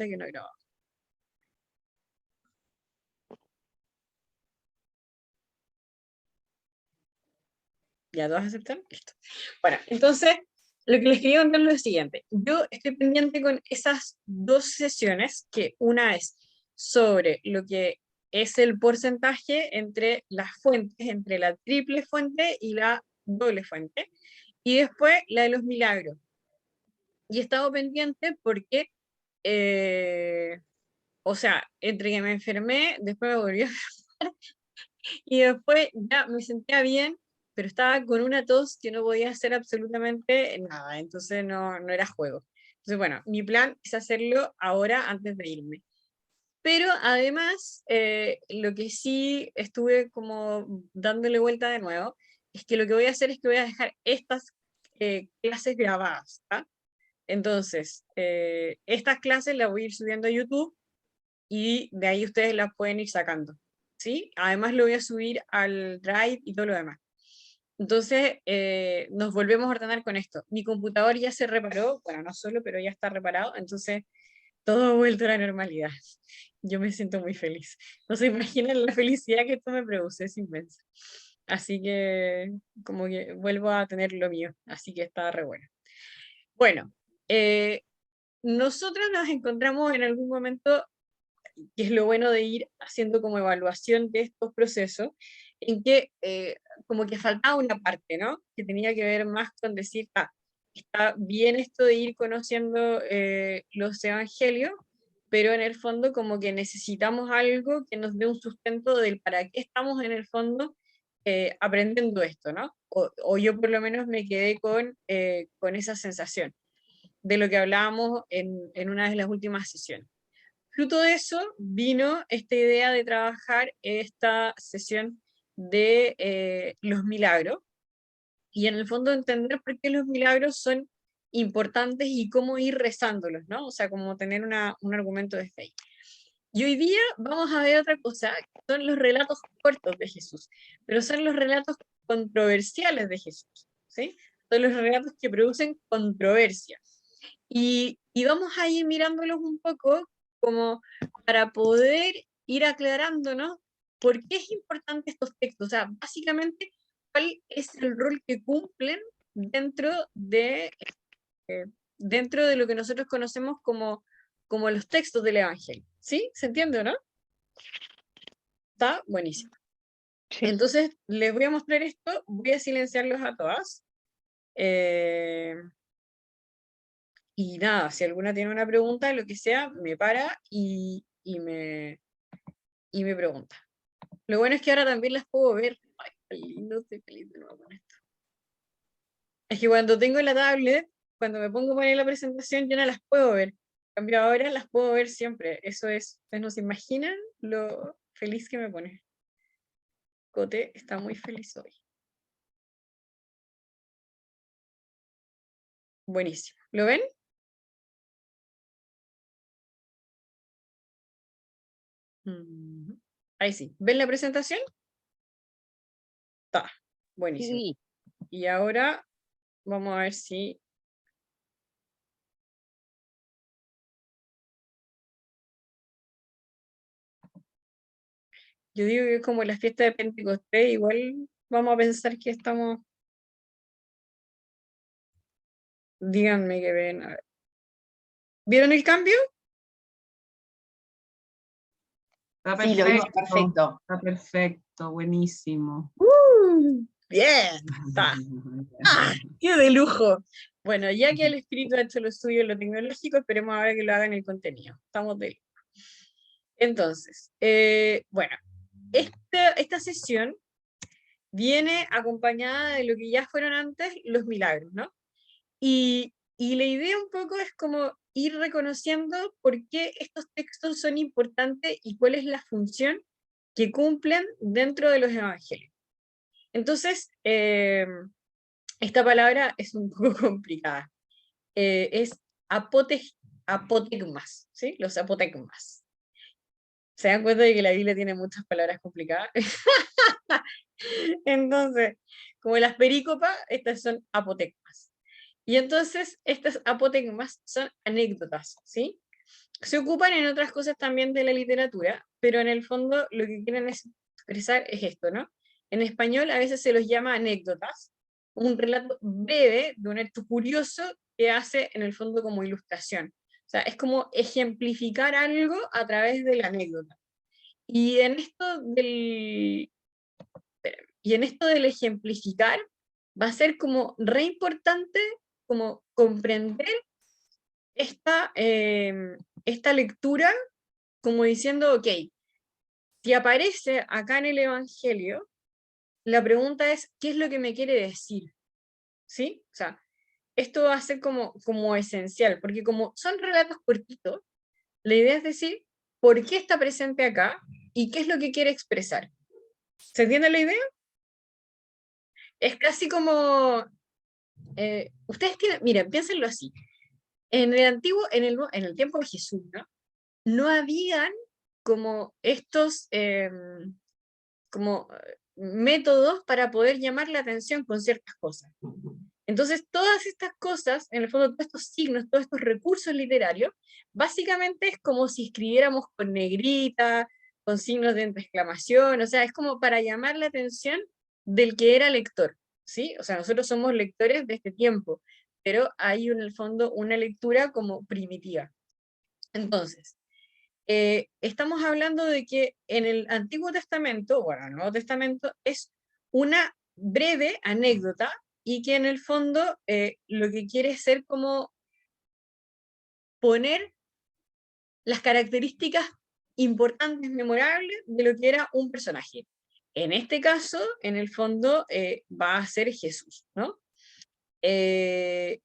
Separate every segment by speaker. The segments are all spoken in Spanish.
Speaker 1: que no grababa. ¿Ya todos aceptan? Listo. Bueno, entonces, lo que les quería contar es lo siguiente. Yo estoy pendiente con esas dos sesiones, que una es sobre lo que es el porcentaje entre las fuentes, entre la triple fuente y la doble fuente, y después la de los milagros. Y he estado pendiente porque, o sea, entre que me enfermé, después me volví a enfermar, y después ya me sentía bien, pero estaba con una tos que no podía hacer absolutamente nada, entonces no era juego. Entonces, bueno, mi plan es hacerlo ahora antes de irme. Pero además, lo que sí estuve como dándole vuelta de nuevo, es que lo que voy a hacer es que voy a dejar estas clases grabadas, ¿tá? Entonces, estas clases las voy a ir subiendo a YouTube y de ahí ustedes las pueden ir sacando, ¿sí? Además lo voy a subir al Drive y todo lo demás. Entonces, nos volvemos a ordenar con esto. Mi computador ya se reparó, bueno, no solo, pero ya está reparado, entonces todo ha vuelto a la normalidad. Yo me siento muy feliz. No se imaginan la felicidad que esto me produce, es inmensa. Así que, como que vuelvo a tener lo mío, así que está re bueno. Bueno, nosotros nos encontramos en algún momento, que es lo bueno de ir haciendo como evaluación de estos procesos, en que como que faltaba una parte, ¿no? Que tenía que ver más con decir, ah, está bien esto de ir conociendo los evangelios, pero en el fondo como que necesitamos algo que nos dé un sustento del para qué estamos en el fondo aprendiendo esto, ¿no? O yo por lo menos me quedé con esa sensación de lo que hablábamos en una de las últimas sesiones. Fruto de eso vino esta idea de trabajar esta sesión de los milagros y en el fondo entender por qué los milagros son importantes y cómo ir rezándolos, ¿no? O sea, como tener un argumento de fe. Y hoy día vamos a ver otra cosa, que son los relatos cortos de Jesús, pero son los relatos controversiales de Jesús, ¿sí? Son los relatos que producen controversia. Y vamos a ir mirándolos un poco como para poder ir aclarándonos por qué es importante estos textos. O sea, básicamente, cuál es el rol que cumplen dentro eh, dentro de lo que nosotros conocemos como los textos del Evangelio. ¿Sí? ¿Se entiende o no? Está buenísimo.
Speaker 2: Sí.
Speaker 1: Entonces, les voy a mostrar esto. Voy a silenciarlos a todas. Y nada, si alguna tiene una pregunta, lo que sea, me para y me pregunta. Lo bueno es que ahora también las puedo ver. Ay, qué lindo, estoy feliz de nuevo con esto. Es que cuando tengo la tablet, cuando me pongo a poner la presentación, yo no las puedo ver. En cambio, ahora las puedo ver siempre. Eso es, ustedes no se imaginan lo feliz que me pone. Cote está muy feliz hoy. Buenísimo. ¿Lo ven? Ahí sí. ¿Ven la presentación? Está. Buenísimo.
Speaker 2: Sí.
Speaker 1: Y ahora vamos a ver si... Yo digo que es como la fiesta de Pentecostés, igual vamos a pensar que estamos... Díganme que ven. A ver. ¿Vieron el cambio?
Speaker 3: Está
Speaker 2: Sí, lo vimos
Speaker 3: perfecto,
Speaker 2: perfecto.
Speaker 3: está perfecto, buenísimo.
Speaker 1: Bien, está. ¡Ah! ¡Qué de lujo! Bueno, ya que el espíritu ha hecho lo suyo en lo tecnológico, esperemos ahora que lo haga en el contenido. Estamos de lujo. Entonces, bueno, esta sesión viene acompañada de lo que ya fueron antes los milagros, ¿no? Y la idea un poco es como ir reconociendo por qué estos textos son importantes y cuál es la función que cumplen dentro de los evangelios. Entonces, esta palabra es un poco complicada. Es apotegmas, ¿sí? Los apotegmas. ¿Se dan cuenta de que la Biblia tiene muchas palabras complicadas? Entonces, como las perícopas, estas son apotegmas. Y entonces, estas apotegmas son anécdotas, ¿sí? Se ocupan en otras cosas también de la literatura, pero en el fondo lo que quieren expresar es esto, ¿no? En español a veces se los llama anécdotas, un relato breve de un hecho curioso que hace en el fondo como ilustración. O sea, es como ejemplificar algo a través de la anécdota. Y en esto del, y en esto del ejemplificar va a ser como re importante como comprender esta lectura como diciendo, ok, si aparece acá en el Evangelio, la pregunta es, ¿qué es lo que me quiere decir? ¿Sí? O sea, esto va a ser como esencial, porque como son relatos cortitos, la idea es decir, ¿por qué está presente acá? ¿Y qué es lo que quiere expresar? ¿Se entiende la idea? Es casi como, ustedes tienen, miren, piénsenlo así, en el antiguo, en el tiempo de Jesús, ¿no? No habían como estos, como métodos para poder llamar la atención con ciertas cosas. Entonces, todas estas cosas, en el fondo, todos estos signos, todos estos recursos literarios, básicamente es como si escribiéramos con negrita, con signos de exclamación, o sea, es como para llamar la atención del que era lector, ¿sí? O sea, nosotros somos lectores de este tiempo, pero hay en el fondo una lectura como primitiva. Entonces, estamos hablando de que en el Antiguo Testamento, bueno, el Nuevo Testamento, es una breve anécdota y que en el fondo lo que quiere es ser como poner las características importantes, memorables de lo que era un personaje. En este caso, en el fondo, va a ser Jesús, ¿no? Eh,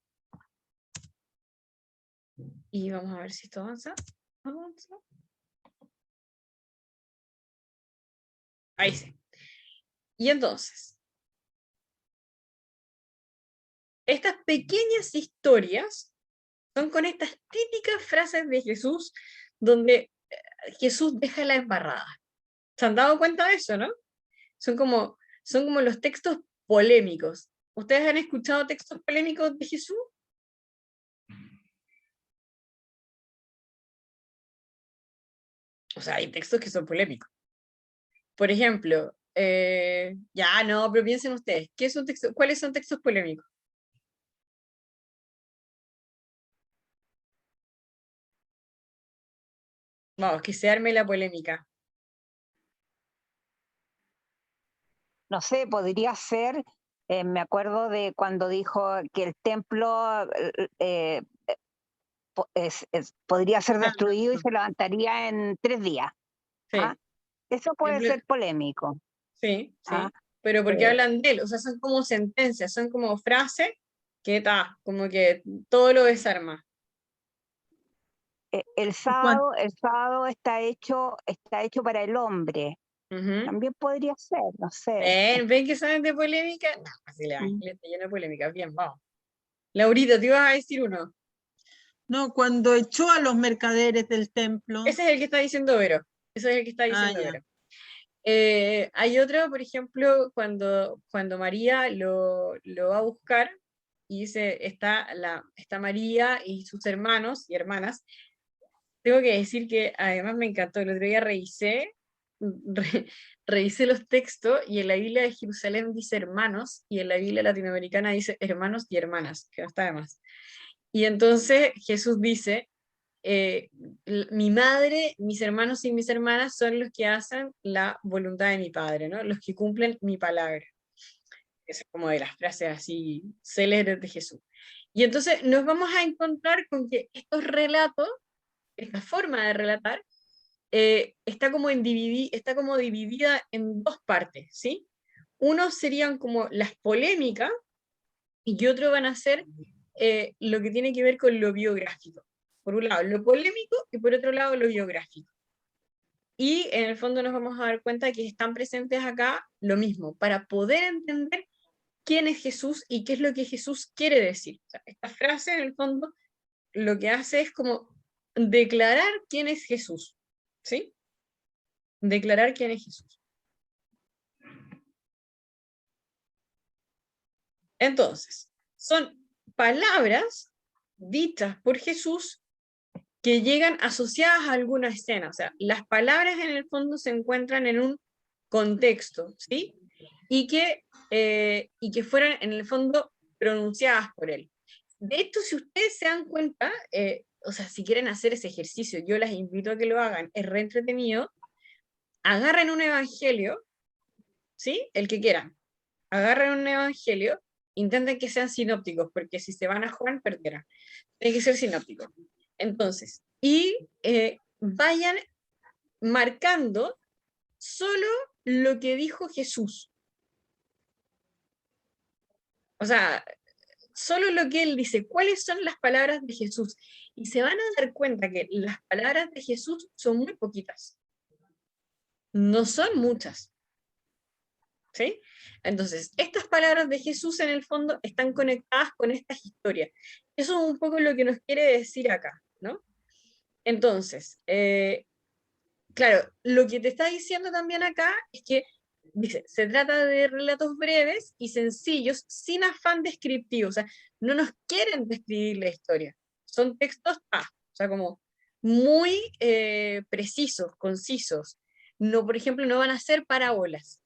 Speaker 1: y vamos a ver si esto avanza. ¿Avanza? Ahí sí. Y entonces, estas pequeñas historias son con estas típicas frases de Jesús donde Jesús deja la embarrada. ¿Se han dado cuenta de eso, no? Son como los textos polémicos. ¿Ustedes han escuchado textos polémicos de Jesús? O sea, hay textos que son polémicos. Por ejemplo, ya no, pero piensen ustedes, ¿qué es un texto, ¿cuáles son textos polémicos? Vamos, que se arme la polémica.
Speaker 2: No sé, podría ser, me acuerdo de cuando dijo que el templo podría ser
Speaker 1: Ah,
Speaker 2: destruido y se levantaría en 3 días. ¿Ah?
Speaker 1: sí,
Speaker 2: Eso puede ser polémico.
Speaker 1: sí,
Speaker 2: ¿Ah?
Speaker 1: sí, pero porque
Speaker 2: Eh,
Speaker 1: hablan de él, o sea, son como sentencias, son como frases que está, como que todo lo desarma.
Speaker 4: Cuan-
Speaker 2: el sábado está hecho para el hombre.
Speaker 1: Ujú.
Speaker 2: También podría ser, no sé.
Speaker 1: ¿Ven que saben de polémica? No, así le
Speaker 4: mm.
Speaker 1: está lleno de polémica. Bien, vamos. Laurita, te ibas a decir uno.
Speaker 4: No, cuando echó a los mercaderes del templo.
Speaker 1: Ese es el que está diciendo Vero. Ese es el que está
Speaker 4: Ah,
Speaker 1: diciendo
Speaker 4: ya.
Speaker 1: Vero. Hay otro, por ejemplo, cuando María lo va a buscar y dice, está María y sus hermanos y hermanas. Tengo que decir que además me encantó. El otro día re- revisé los textos y en la Biblia de Jerusalén dice hermanos y en la Biblia latinoamericana dice hermanos y hermanas, que no está de más. Y entonces Jesús dice, eh, mi madre, mis hermanos y mis hermanas son los que hacen la voluntad de mi Padre, ¿no? Los que cumplen mi palabra. Esa es como de las frases así célebres de Jesús. Y entonces nos vamos a encontrar con que estos relatos, esta forma de relatar, está como dividida en dos partes, ¿sí? Unos serían como las polémicas y otro van a ser lo que tiene que ver con lo biográfico. Por un lado, lo polémico y por otro lado, lo biográfico. Y en el fondo nos vamos a dar cuenta que están presentes acá lo mismo, para poder entender quién es Jesús y qué es lo que Jesús quiere decir. O sea, esta frase, en el fondo, lo que hace es como declarar quién es Jesús, ¿sí? Declarar quién es Jesús. Entonces, son palabras dichas por Jesús que llegan asociadas a alguna escena. O sea, las palabras en el fondo se encuentran en un contexto, ¿sí? Y que fueran en el fondo pronunciadas por él. De hecho, si ustedes se dan cuenta, o sea, si quieren hacer ese ejercicio, yo las invito a que lo hagan, es re entretenido. Agarren un evangelio, ¿sí? El que quieran. Agarren un evangelio, intenten que sean sinópticos, porque si se van a Juan, perderán. Tiene que ser sinóptico. Entonces, vayan marcando solo lo que dijo Jesús. O sea, solo lo que él dice, cuáles son las palabras de Jesús. Y se van a dar cuenta que las palabras de Jesús son muy poquitas. No son muchas. ¿Sí? Entonces, estas palabras de Jesús en el fondo están conectadas con estas historias. Eso es un poco lo que nos quiere decir acá, ¿no? Entonces, claro, lo que te está diciendo también acá es que, dice, se trata de relatos breves y sencillos, sin afán descriptivo, o sea, no nos quieren describir la historia, son textos, o sea, como muy precisos, concisos. No, por ejemplo, no van a ser parábolas.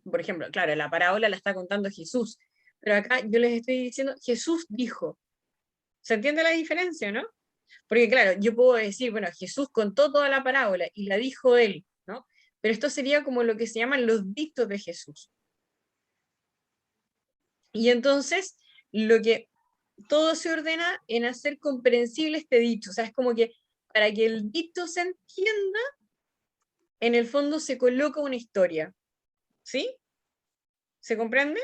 Speaker 1: Por ejemplo, claro, la parábola la está contando Jesús, pero acá yo les estoy diciendo, Jesús dijo. ¿Se entiende la diferencia, no? Porque claro, yo puedo decir, bueno, Jesús contó toda la parábola y la dijo él, ¿no? Pero esto sería como lo que se llaman los dictos de Jesús. Y entonces, lo que todo se ordena en hacer comprensible este dicho. O sea, es como que para que el dicto se entienda, en el fondo se coloca una historia. ¿Sí? ¿Se comprende?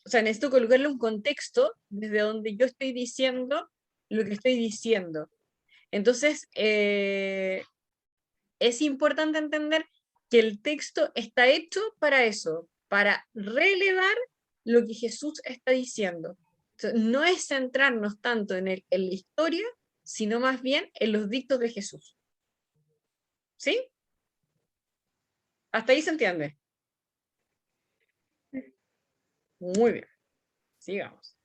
Speaker 1: O sea, necesito colocarle un contexto desde donde yo estoy diciendo lo que estoy diciendo. Entonces, es importante entender que el texto está hecho para eso, para relevar lo que Jesús está diciendo. Entonces, no es centrarnos tanto en la historia, sino más bien en los dictos de Jesús. ¿Sí? ¿Hasta ahí se entiende? Muy bien. Sigamos.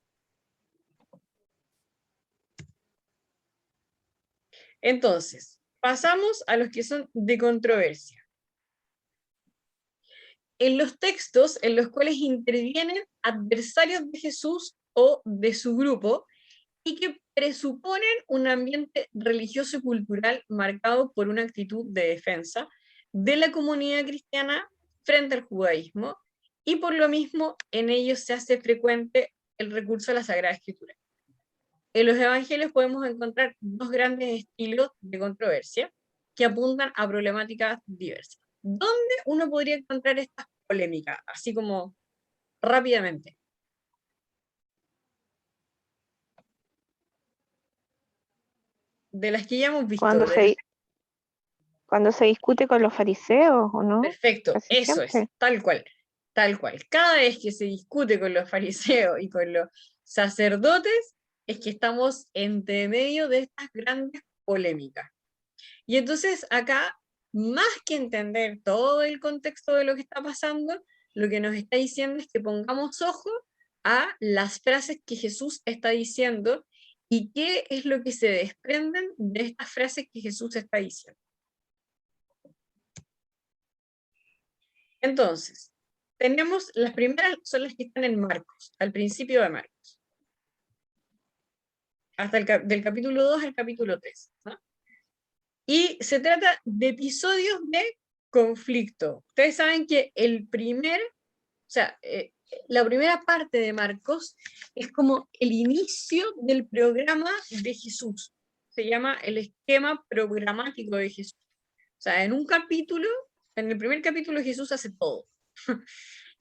Speaker 1: Entonces, pasamos a los que son de controversia. En los textos en los cuales intervienen adversarios de Jesús o de su grupo y que presuponen un ambiente religioso y cultural marcado por una actitud de defensa de la comunidad cristiana frente al judaísmo, y por lo mismo en ellos se hace frecuente el recurso a la Sagrada Escritura. En los evangelios podemos encontrar dos grandes estilos de controversia que apuntan a problemáticas diversas. ¿Dónde uno podría encontrar estas polémicas? Así como rápidamente. De las que ya hemos visto.
Speaker 5: Cuando se discute con los fariseos, ¿o no?
Speaker 1: Perfecto,
Speaker 5: Casi
Speaker 1: eso
Speaker 5: siempre.
Speaker 1: es, tal cual, tal cual. Cada vez que se discute con los fariseos y con los sacerdotes, es que estamos entre medio de estas grandes polémicas. Y entonces acá, más que entender todo el contexto de lo que está pasando, lo que nos está diciendo es que pongamos ojo a las frases que Jesús está diciendo y qué es lo que se desprenden de estas frases que Jesús está diciendo. Entonces, tenemos las primeras, son las que están en Marcos, al principio de Marcos. Hasta del capítulo 2 al capítulo 3. ¿No? Y se trata de episodios de conflicto. Ustedes saben que la primera parte de Marcos es como el inicio del programa de Jesús. Se llama el esquema programático de Jesús. O sea, en el primer capítulo Jesús hace todo.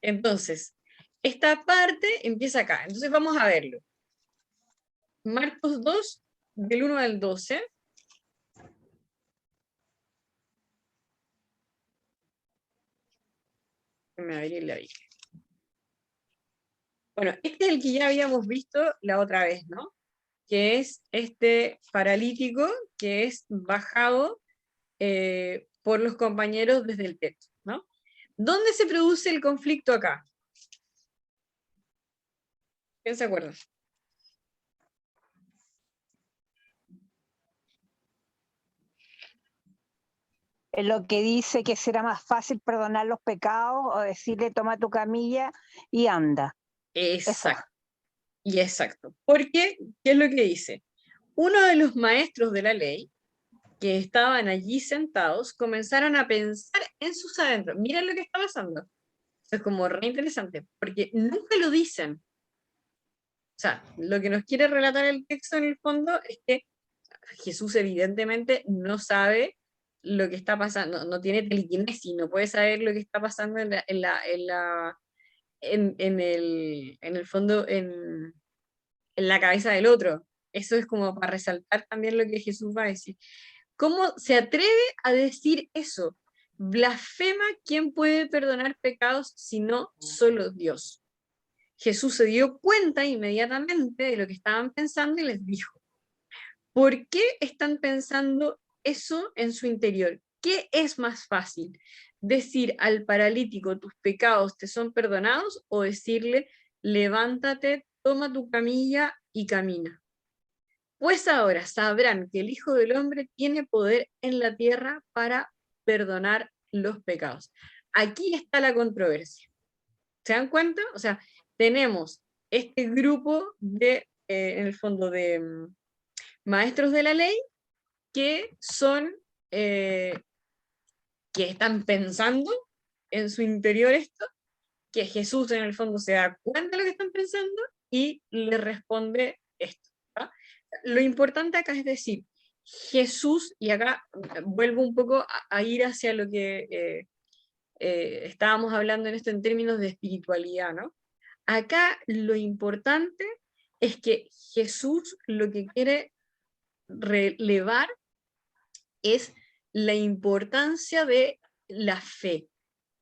Speaker 1: Entonces, esta parte empieza acá. Entonces vamos a verlo. Marcos 2, del 1 al 12. Déjame abrir la Biblia. Bueno, este es el que ya habíamos visto la otra vez, ¿no? Que es este paralítico que es bajado por los compañeros desde el techo, ¿no? ¿Dónde se produce el conflicto acá? ¿Quién se acuerda?
Speaker 2: en lo que dice que será más fácil perdonar los pecados o decirle toma tu camilla y anda. Eso.
Speaker 1: Exacto. Y exacto. Porque, ¿qué es lo que dice? Uno de los maestros de la ley que estaban allí sentados comenzaron a pensar en sus adentros. Miren lo que está pasando. Eso es como re interesante, porque nunca lo dicen. O sea, lo que nos quiere relatar el texto en el fondo es que Jesús evidentemente no sabe lo que está pasando, no tiene telequinesis, no puede saber lo que está pasando en el fondo, en la cabeza del otro. Eso es como para resaltar también lo que Jesús va a decir. ¿Cómo se atreve a decir eso? Blasfema, ¿quién puede perdonar pecados sino solo Dios? Jesús se dio cuenta inmediatamente de lo que estaban pensando y les dijo, ¿por qué están pensando eso en su interior? ¿Qué es más fácil? ¿Decir al paralítico tus pecados te son perdonados o decirle levántate, toma tu camilla y camina? Pues ahora sabrán que el Hijo del Hombre tiene poder en la tierra para perdonar los pecados. Aquí está la controversia. ¿Se dan cuenta? O sea, tenemos este grupo de, en el fondo, de maestros de la ley que son, que están pensando en su interior esto, que Jesús en el fondo se da cuenta de lo que están pensando y le responde esto. ¿Va? Lo importante acá es decir, Jesús, y acá vuelvo un poco a ir hacia lo que estábamos hablando en esto en términos de espiritualidad, ¿no? Acá lo importante es que Jesús lo que quiere relevar es la importancia de la fe,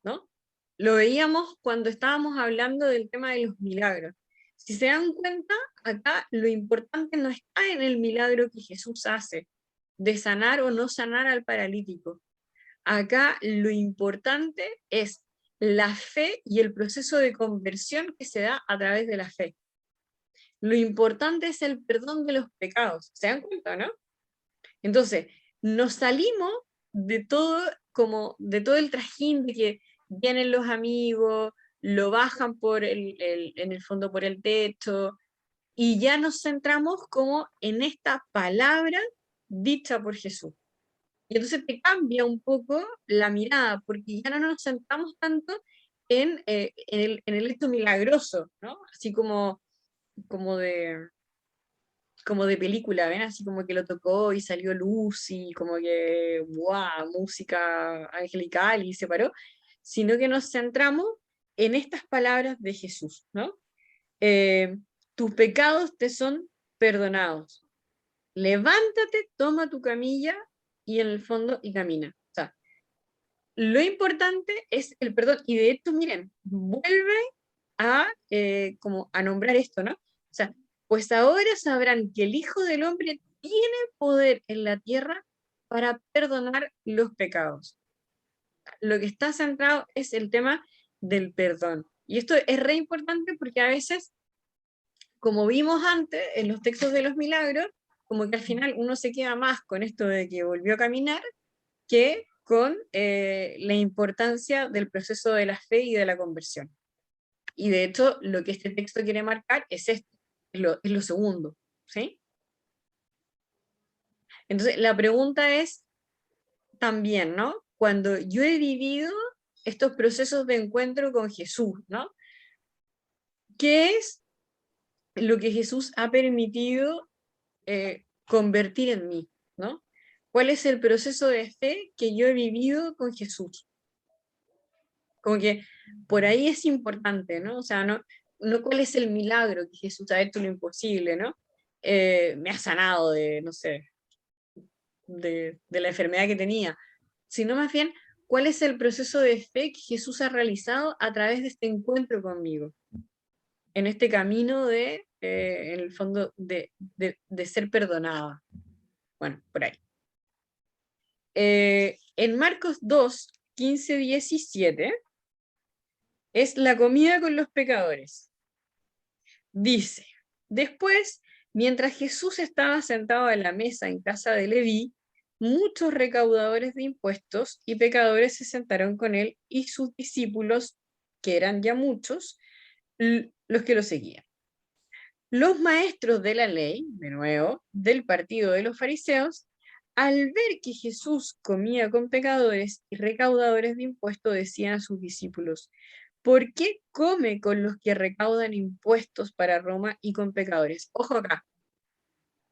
Speaker 1: ¿no? Lo veíamos cuando estábamos hablando del tema de los milagros. Si se dan cuenta, acá lo importante no está en el milagro que Jesús hace, de sanar o no sanar al paralítico. Acá lo importante es la fe y el proceso de conversión que se da a través de la fe. Lo importante es el perdón de los pecados. ¿Se dan cuenta, no? Entonces, nos salimos de todo, como de todo el trajín de que vienen los amigos, lo bajan en el fondo por el techo, y ya nos centramos como en esta palabra dicha por Jesús. Y entonces te cambia un poco la mirada, porque ya no nos centramos tanto en el hecho milagroso, ¿no? Así como de, como de película, ¿ven? Así como que lo tocó y salió luz y como que, ¡guau!, música angelical y se paró, sino que nos centramos en estas palabras de Jesús, ¿no? Tus pecados te son perdonados. Levántate, toma tu camilla y en el fondo y camina. O sea, lo importante es el perdón. Y de hecho, miren, vuelve como a nombrar esto, ¿no? O sea, pues ahora sabrán que el Hijo del Hombre tiene poder en la tierra para perdonar los pecados. Lo que está centrado es el tema del perdón. Y esto es re importante porque a veces, como vimos antes en los textos de los milagros, como que al final uno se queda más con esto de que volvió a caminar que con la importancia del proceso de la fe y de la conversión. Y de hecho, lo que este texto quiere marcar es esto, es lo segundo, ¿sí? Entonces, la pregunta es también, ¿no? Cuando yo he vivido estos procesos de encuentro con Jesús, ¿no? ¿Qué es lo que Jesús ha permitido convertir en mí, ¿no? ¿Cuál es el proceso de fe que yo he vivido con Jesús? Como que por ahí es importante, ¿no? O sea, no cuál es el milagro que Jesús ha hecho lo imposible, ¿no? Me ha sanado de, no sé, de la enfermedad que tenía, sino más bien cuál es el proceso de fe que Jesús ha realizado a través de este encuentro conmigo, en este camino de, en el fondo, de ser perdonada. Bueno, por ahí. En Marcos 2, 15, 17, es la comida con los pecadores. Dice, después, mientras Jesús estaba sentado a la mesa en casa de Leví, muchos recaudadores de impuestos y pecadores se sentaron con él y sus discípulos, que eran ya muchos, los que lo seguían. Los maestros de la ley, de nuevo, del partido de los fariseos, al ver que Jesús comía con pecadores y recaudadores de impuestos, decían a sus discípulos: ¿por qué come con los que recaudan impuestos para Roma y con pecadores? Ojo acá,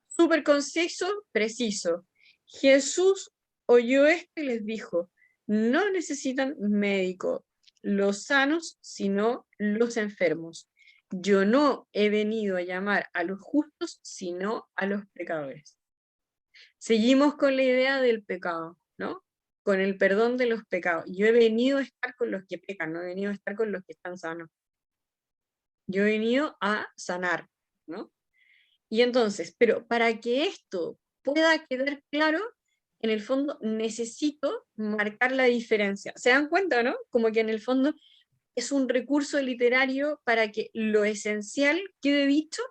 Speaker 1: súper conciso, preciso. Jesús oyó esto y les dijo: no necesitan médico los sanos, sino los enfermos. Yo no he venido a llamar a los justos, sino a los pecadores. Seguimos con la idea del pecado, ¿no? Con el perdón de los pecados. Yo he venido a estar con los que pecan, no he venido a estar con los que están sanos. Yo he venido a sanar, ¿no? Y entonces, pero para que esto pueda quedar claro, en el fondo necesito marcar la diferencia. ¿Se dan cuenta, no? Como que en el fondo es un recurso literario para que lo esencial quede dicho.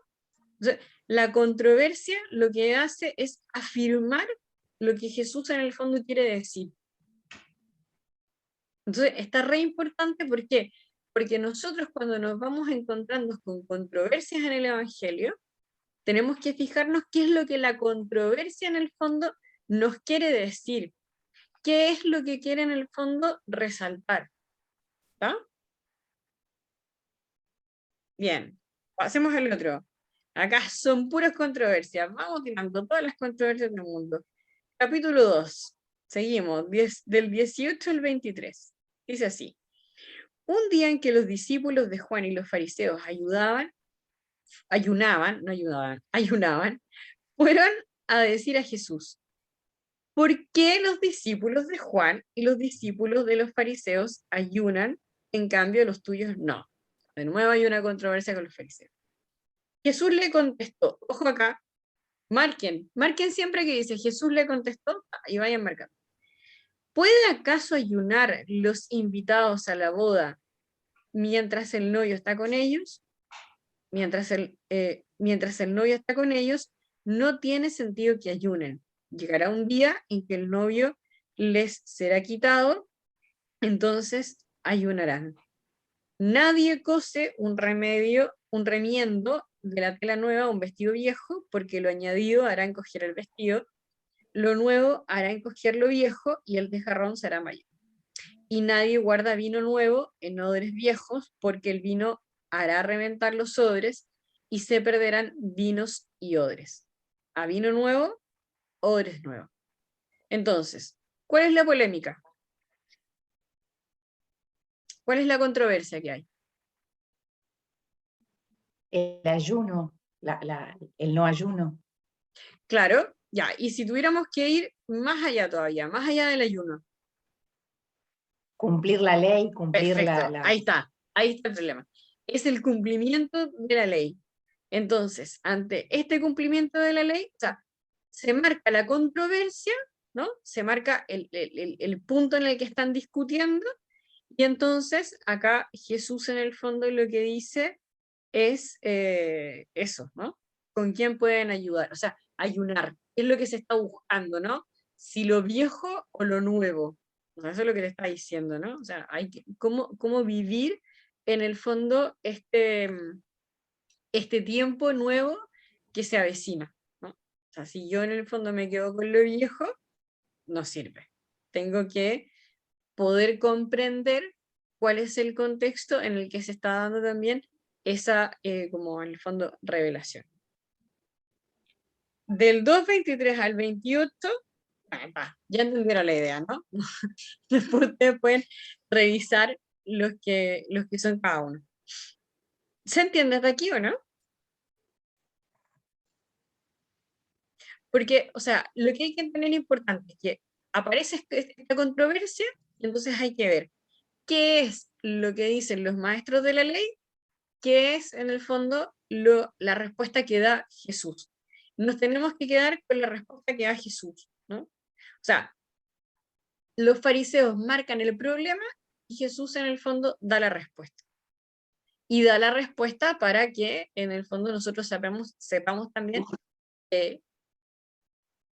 Speaker 1: O sea, la controversia lo que hace es afirmar lo que Jesús en el fondo quiere decir. Entonces, está re importante, ¿por qué? Porque nosotros cuando nos vamos encontrando con controversias en el Evangelio, tenemos que fijarnos qué es lo que la controversia en el fondo nos quiere decir, qué es lo que quiere en el fondo resaltar. ¿Está? Bien, pasemos al otro. Acá son puras controversias, vamos tirando todas las controversias del mundo. Capítulo 2, seguimos, del 18 al 23. Dice así: un día en que los discípulos de Juan y los fariseos ayunaban, fueron a decir a Jesús: ¿por qué los discípulos de Juan y los discípulos de los fariseos ayunan, en cambio los tuyos no? De nuevo hay una controversia con los fariseos. Jesús le contestó, ojo acá, marquen siempre que dice Jesús le contestó, y vayan marcando. ¿Puede acaso ayunar los invitados a la boda mientras el novio está con ellos? Mientras el novio está con ellos, no tiene sentido que ayunen. Llegará un día en que el novio les será quitado, entonces ayunarán. Nadie cose un remiendo de la tela nueva a un vestido viejo, porque lo añadido hará encoger el vestido, lo nuevo hará encoger lo viejo, y el desgarrón será mayor. Y nadie guarda vino nuevo en odres viejos, porque el vino hará reventar los odres, y se perderán vinos y odres. A vino nuevo, odres nuevos. Entonces, ¿cuál es la polémica? ¿Cuál es la controversia que hay?
Speaker 6: El ayuno, el no ayuno.
Speaker 1: Claro, ya, y si tuviéramos que ir más allá todavía, más allá del ayuno.
Speaker 6: Cumplir la ley, cumplir
Speaker 1: Perfecto, ahí está el problema. Es el cumplimiento de la ley. Entonces, ante este cumplimiento de la ley, o sea, se marca la controversia, ¿no? Se marca el punto en el que están discutiendo, y entonces acá Jesús en el fondo lo que dice es eso, ¿no? ¿Con quién pueden ayudar? O sea, ayunar, es lo que se está buscando, ¿no? Si lo viejo o lo nuevo. O sea, eso es lo que le está diciendo, ¿no? O sea, cómo vivir en el fondo este tiempo nuevo que se avecina, ¿no? O sea, si yo en el fondo me quedo con lo viejo, no sirve. Tengo que poder comprender cuál es el contexto en el que se está dando también esa, como en el fondo, revelación. Del 2.23 al 28, ya entendieron la idea, ¿no? Después ustedes pueden revisar los que son cada uno. ¿Se entiende hasta aquí o no? Porque, o sea, lo que hay que tener importante es que aparece esta controversia, y entonces hay que ver qué es lo que dicen los maestros de la ley, qué es en el fondo la respuesta que da Jesús. Nos tenemos que quedar con la respuesta que da Jesús, ¿no? O sea, los fariseos marcan el problema y Jesús en el fondo da la respuesta. Y da la respuesta para que en el fondo nosotros sepamos también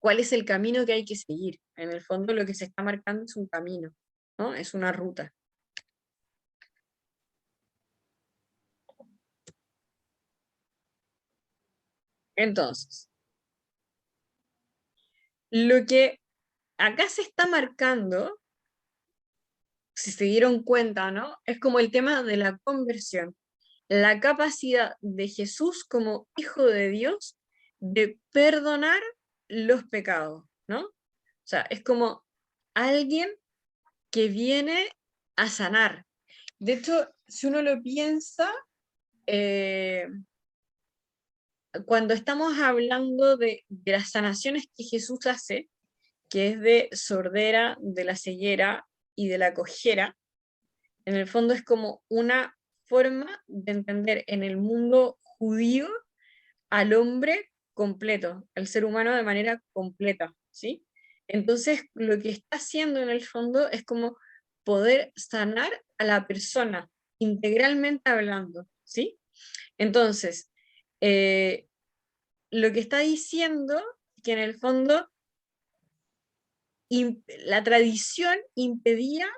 Speaker 1: cuál es el camino que hay que seguir. En el fondo lo que se está marcando es un camino, ¿no? Es una ruta. Entonces, lo que acá se está marcando, si se dieron cuenta, ¿no? Es como el tema de la conversión, la capacidad de Jesús como Hijo de Dios de perdonar los pecados, ¿no? O sea, es como alguien que viene a sanar. De hecho, si uno lo piensa, cuando estamos hablando de las sanaciones que Jesús hace, que es de sordera, de la ceguera y de la cojera, en el fondo es como una forma de entender en el mundo judío al hombre completo, al ser humano de manera completa, ¿sí? Entonces, lo que está haciendo en el fondo es como poder sanar a la persona, integralmente hablando, ¿sí? Entonces, lo que está diciendo que en el fondo la tradición impedía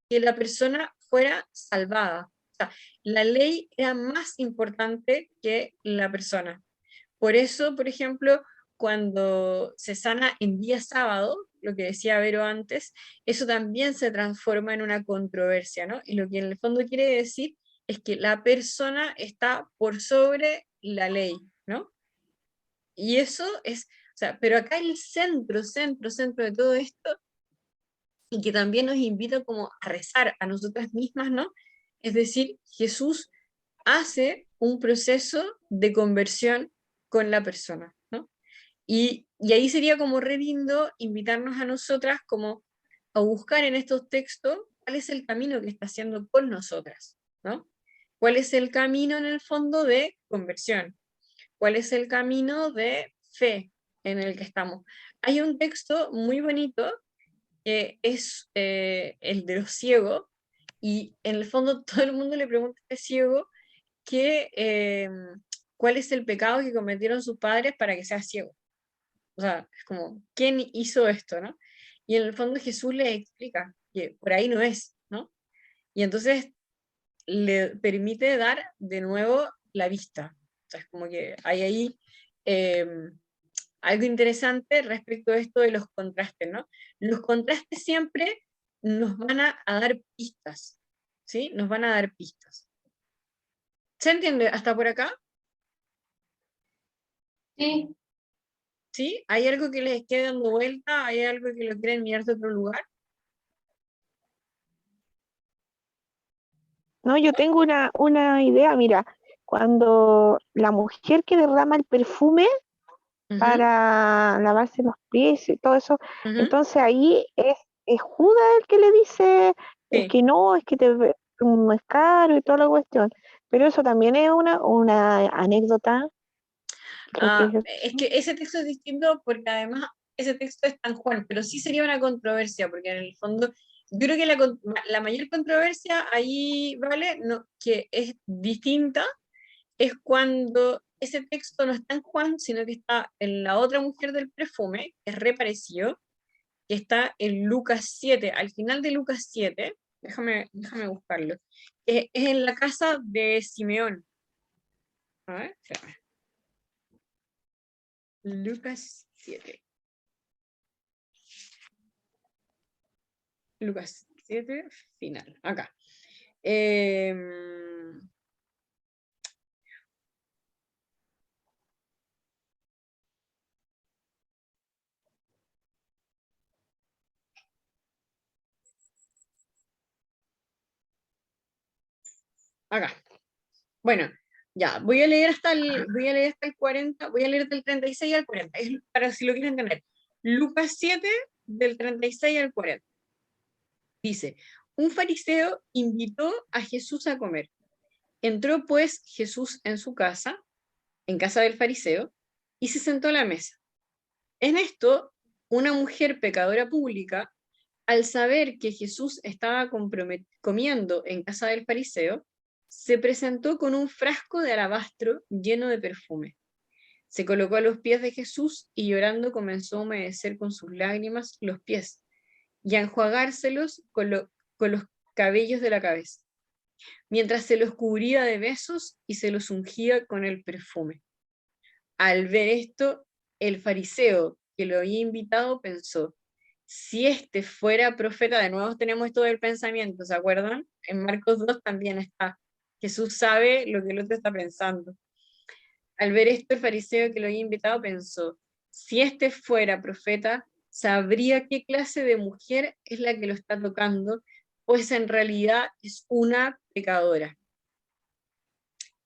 Speaker 1: que la persona fuera salvada. O sea, la ley era más importante que la persona. Por eso, por ejemplo, cuando se sana en día sábado, lo que decía Vero antes, eso también se transforma en una controversia, ¿no? Y lo que en el fondo quiere decir es que la persona está por sobre la ley, ¿no? Y eso es, o sea, pero acá el centro de todo esto, y que también nos invita como a rezar a nosotras mismas, ¿no? Es decir, Jesús hace un proceso de conversión con la persona, ¿no? Y ahí sería como re lindo invitarnos a nosotras como a buscar en estos textos cuál es el camino que está haciendo con nosotras, ¿no? ¿Cuál es el camino en el fondo de conversión? ¿Cuál es el camino de fe en el que estamos? Hay un texto muy bonito que es el de los ciegos, y en el fondo todo el mundo le pregunta a este ciego cuál es el pecado que cometieron sus padres para que sea ciego. O sea, es como, ¿quién hizo esto, no? Y en el fondo Jesús le explica que por ahí no es, ¿no? Y entonces le permite dar de nuevo la vista. O sea, es como que hay ahí eh, algo interesante respecto a esto de los contrastes, ¿no? Los contrastes siempre nos van a dar pistas, ¿sí? Nos van a dar pistas. ¿Se entiende hasta por acá?
Speaker 7: Sí,
Speaker 1: ¿Sí? ¿Hay algo que les quede dando vuelta? ¿Hay algo que lo quieren mirar de otro lugar?
Speaker 5: No, yo tengo una idea, mira, cuando la mujer que derrama el perfume
Speaker 1: Ujú,
Speaker 5: para lavarse los pies y todo eso,
Speaker 1: ujú,
Speaker 5: entonces ahí es Judas el que le dice, es
Speaker 1: sí.
Speaker 5: que no, es que no es caro y toda la cuestión, pero eso también es una anécdota, creo que es
Speaker 1: Es que ese texto es distinto porque además ese texto es San Juan, pero sí sería una controversia, porque en el fondo, yo creo que la mayor controversia ahí, ¿vale? No, que es distinta, es cuando ese texto no está en Juan, sino que está en la otra mujer del perfume, que es re parecido, que está en Lucas 7, al final de Lucas 7, déjame buscarlo, es en la casa de Simeón. A ver, espérame. Lucas 7. Lucas 7, final. Acá. Acá. Bueno, ya, voy a leer hasta el 40, voy a leer del 36 al 40, es para si lo quieren entender. Lucas 7, del 36 al 40. Dice, un fariseo invitó a Jesús a comer. Entró pues Jesús en casa del fariseo, y se sentó a la mesa. En esto, una mujer pecadora pública, al saber que Jesús estaba comiendo en casa del fariseo, se presentó con un frasco de alabastro lleno de perfume. Se colocó a los pies de Jesús y llorando comenzó a humedecer con sus lágrimas los pies y a enjuagárselos con los cabellos de la cabeza, mientras se los cubría de besos y se los ungía con el perfume. Al ver esto, el fariseo que lo había invitado pensó, si este fuera profeta, de nuevo tenemos esto del pensamiento, ¿se acuerdan? En Marcos 2 también está, Jesús sabe lo que el otro está pensando. Al ver esto, el fariseo que lo había invitado pensó, si este fuera profeta, sabría qué clase de mujer es la que lo está tocando, pues en realidad es una pecadora.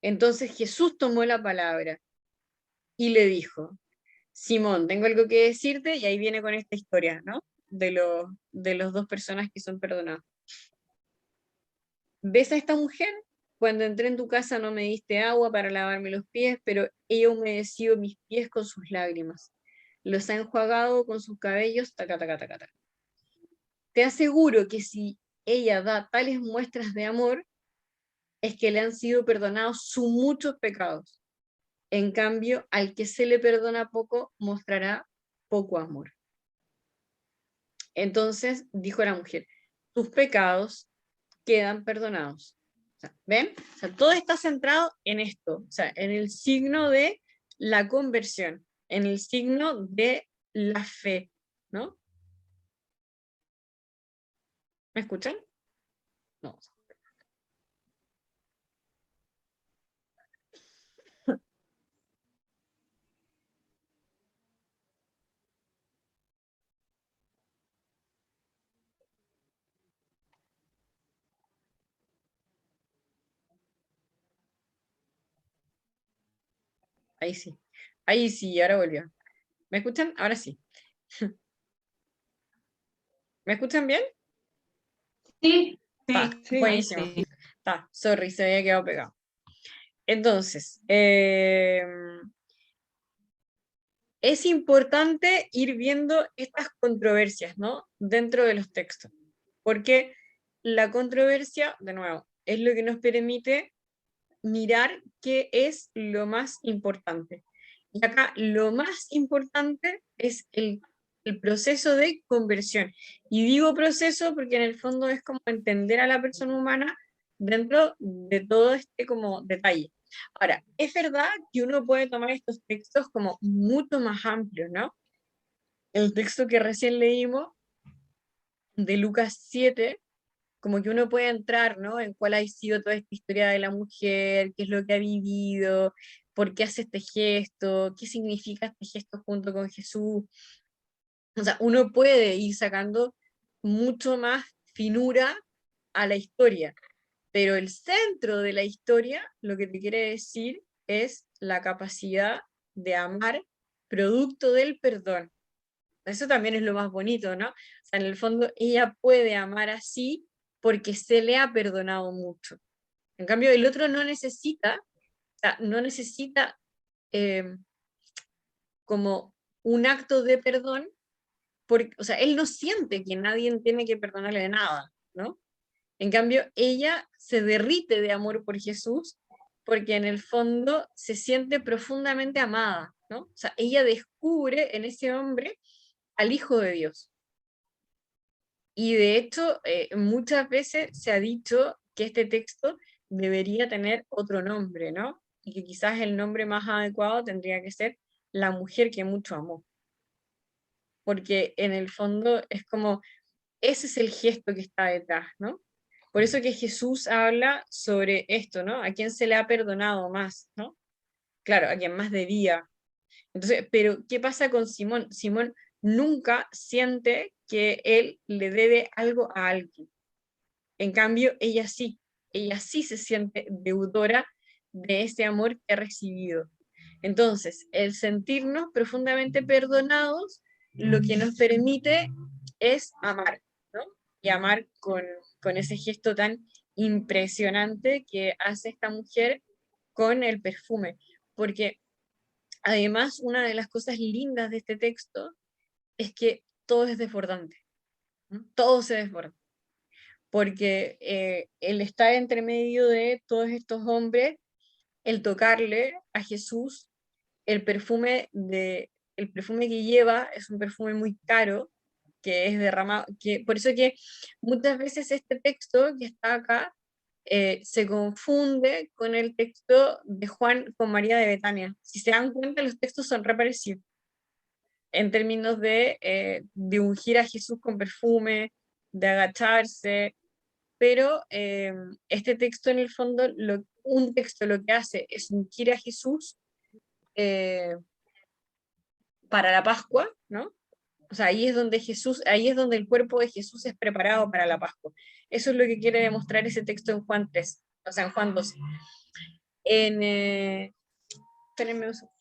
Speaker 1: Entonces Jesús tomó la palabra y le dijo, Simón, tengo algo que decirte, y ahí viene con esta historia, ¿no? De los dos personas que son perdonadas. ¿Ves a esta mujer? Cuando entré en tu casa no me diste agua para lavarme los pies, pero ella humedeció mis pies con sus lágrimas. Los ha enjuagado con sus cabellos, taca, taca, taca, taca. Te aseguro que si ella da tales muestras de amor, es que le han sido perdonados sus muchos pecados. En cambio, al que se le perdona poco, mostrará poco amor. Entonces dijo la mujer, tus pecados quedan perdonados. O sea, ¿ven? O sea, todo está centrado en esto, o sea, en el signo de la conversión, en el signo de la fe, ¿no? ¿Me escuchan? No. Ahí sí, ahora volvió. ¿Me escuchan? Ahora sí. ¿Me escuchan bien?
Speaker 3: Sí,
Speaker 1: Está,
Speaker 3: sí, ahí
Speaker 1: buenísimo.
Speaker 3: sí.
Speaker 1: Está, sorry, se había quedado pegado. Entonces, es importante ir viendo estas controversias, ¿no? Dentro de los textos, porque la controversia, de nuevo, es lo que nos permite mirar qué es lo más importante. Y acá lo más importante es el proceso de conversión. Y digo proceso porque en el fondo es como entender a la persona humana dentro de todo este como detalle. Ahora, es verdad que uno puede tomar estos textos como mucho más amplios, ¿no? El texto que recién leímos de Lucas 7, como que uno puede entrar, ¿no? En cuál ha sido toda esta historia de la mujer, qué es lo que ha vivido, por qué hace este gesto, qué significa este gesto junto con Jesús. O sea, uno puede ir sacando mucho más finura a la historia, pero el centro de la historia, lo que te quiere decir es la capacidad de amar producto del perdón. Eso también es lo más bonito, ¿no? O sea, en el fondo ella puede amar así porque se le ha perdonado mucho. En cambio, el otro no necesita, o sea, no necesita eh, como un acto de perdón, porque, o sea, él no siente que nadie tiene que perdonarle de nada, ¿no? En cambio, ella se derrite de amor por Jesús porque en el fondo se siente profundamente amada, ¿no? O sea, ella descubre en ese hombre al Hijo de Dios. Y de hecho, muchas veces se ha dicho que este texto debería tener otro nombre, ¿no? Y que quizás el nombre más adecuado tendría que ser la mujer que mucho amó. Porque en el fondo es como, ese es el gesto que está detrás, ¿no? Por eso que Jesús habla sobre esto, ¿no? A quién se le ha perdonado más, ¿no? Claro, a quien más debía. Entonces, pero ¿qué pasa con Simón? Simón nunca siente que él le debe algo a alguien. En cambio, ella sí se siente deudora de ese amor que ha recibido. Entonces, el sentirnos profundamente perdonados, lo que nos permite es amar, ¿no? Y amar con ese gesto tan impresionante que hace esta mujer con el perfume. Porque además, una de las cosas lindas de este texto es que todo es desbordante, ¿no? Todo se desborda porque él está entre medio de todos estos hombres, el tocarle a Jesús el perfume que lleva es un perfume muy caro, que es derramado, por eso que muchas veces este texto que está acá se confunde con el texto de Juan con María de Betania. Si se dan cuenta, los textos son re parecidos en términos de ungir a Jesús con perfume, de agacharse, pero este texto en el fondo, un texto lo que hace es ungir a Jesús eh, para la Pascua, ¿no? O sea, ahí es donde el cuerpo de Jesús es preparado para la Pascua. Eso es lo que quiere demostrar ese texto en Juan 3, o sea, en Juan 12. Espérenme un segundo.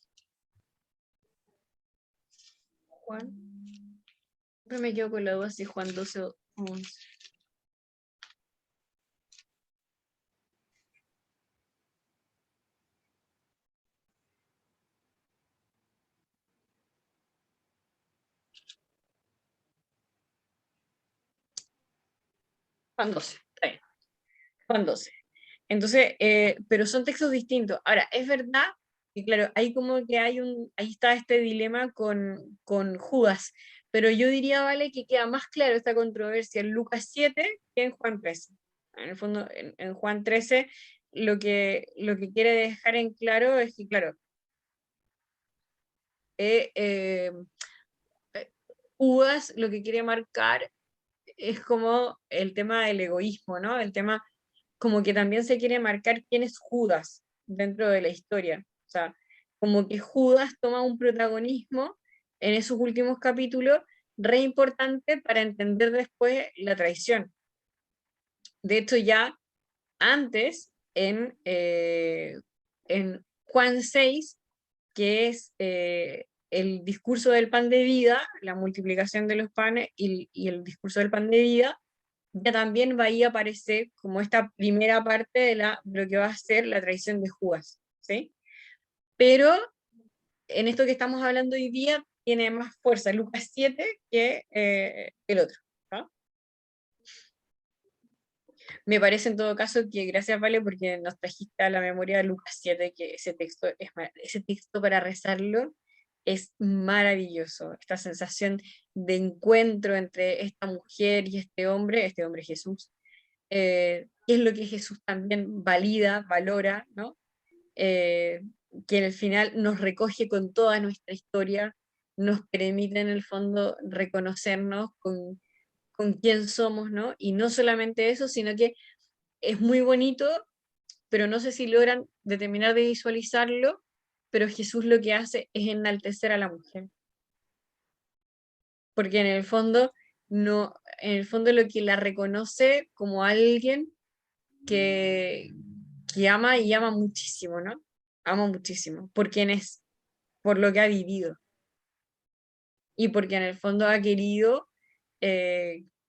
Speaker 1: Juan, siempre me quedo con la duda si Juan 12 o 11. Juan 12, está bien. Juan 12. Entonces, pero son textos distintos. Ahora, es verdad que, claro, hay como que ahí está este dilema con Judas, pero yo diría, vale, que queda más claro esta controversia en Lucas 7 que en Juan 13. En el fondo, en Juan 13, lo que quiere dejar en claro es que, claro, Judas lo que quiere marcar es como el tema del egoísmo, ¿no? El tema como que también se quiere marcar quién es Judas dentro de la historia. O sea, como que Judas toma un protagonismo en esos últimos capítulos re importante para entender después la traición. De hecho, ya antes, en Juan 6, que es el discurso del pan de vida, la multiplicación de los panes y el discurso del pan de vida, ya también va a aparecer como esta primera parte de lo que va a ser la traición de Judas, ¿sí? Pero en esto que estamos hablando hoy día tiene más fuerza Lucas 7 que el otro, ¿no? Me parece en todo caso que gracias, Vale, porque nos trajiste a la memoria de Lucas 7, que ese texto para rezarlo es maravilloso, esta sensación de encuentro entre esta mujer y este hombre Jesús, qué es lo que Jesús también valida, valora, ¿no? Que al final nos recoge con toda nuestra historia, nos permite en el fondo reconocernos con quién somos, ¿no? Y no solamente eso, sino que es muy bonito, pero no sé si logran terminar de visualizarlo, pero Jesús lo que hace es enaltecer a la mujer. Porque en el fondo, no, en el fondo lo que la reconoce como alguien que, que ama y ama muchísimo, ¿no? Ama muchísimo, por quién es, por lo que ha vivido. Y porque en el fondo ha querido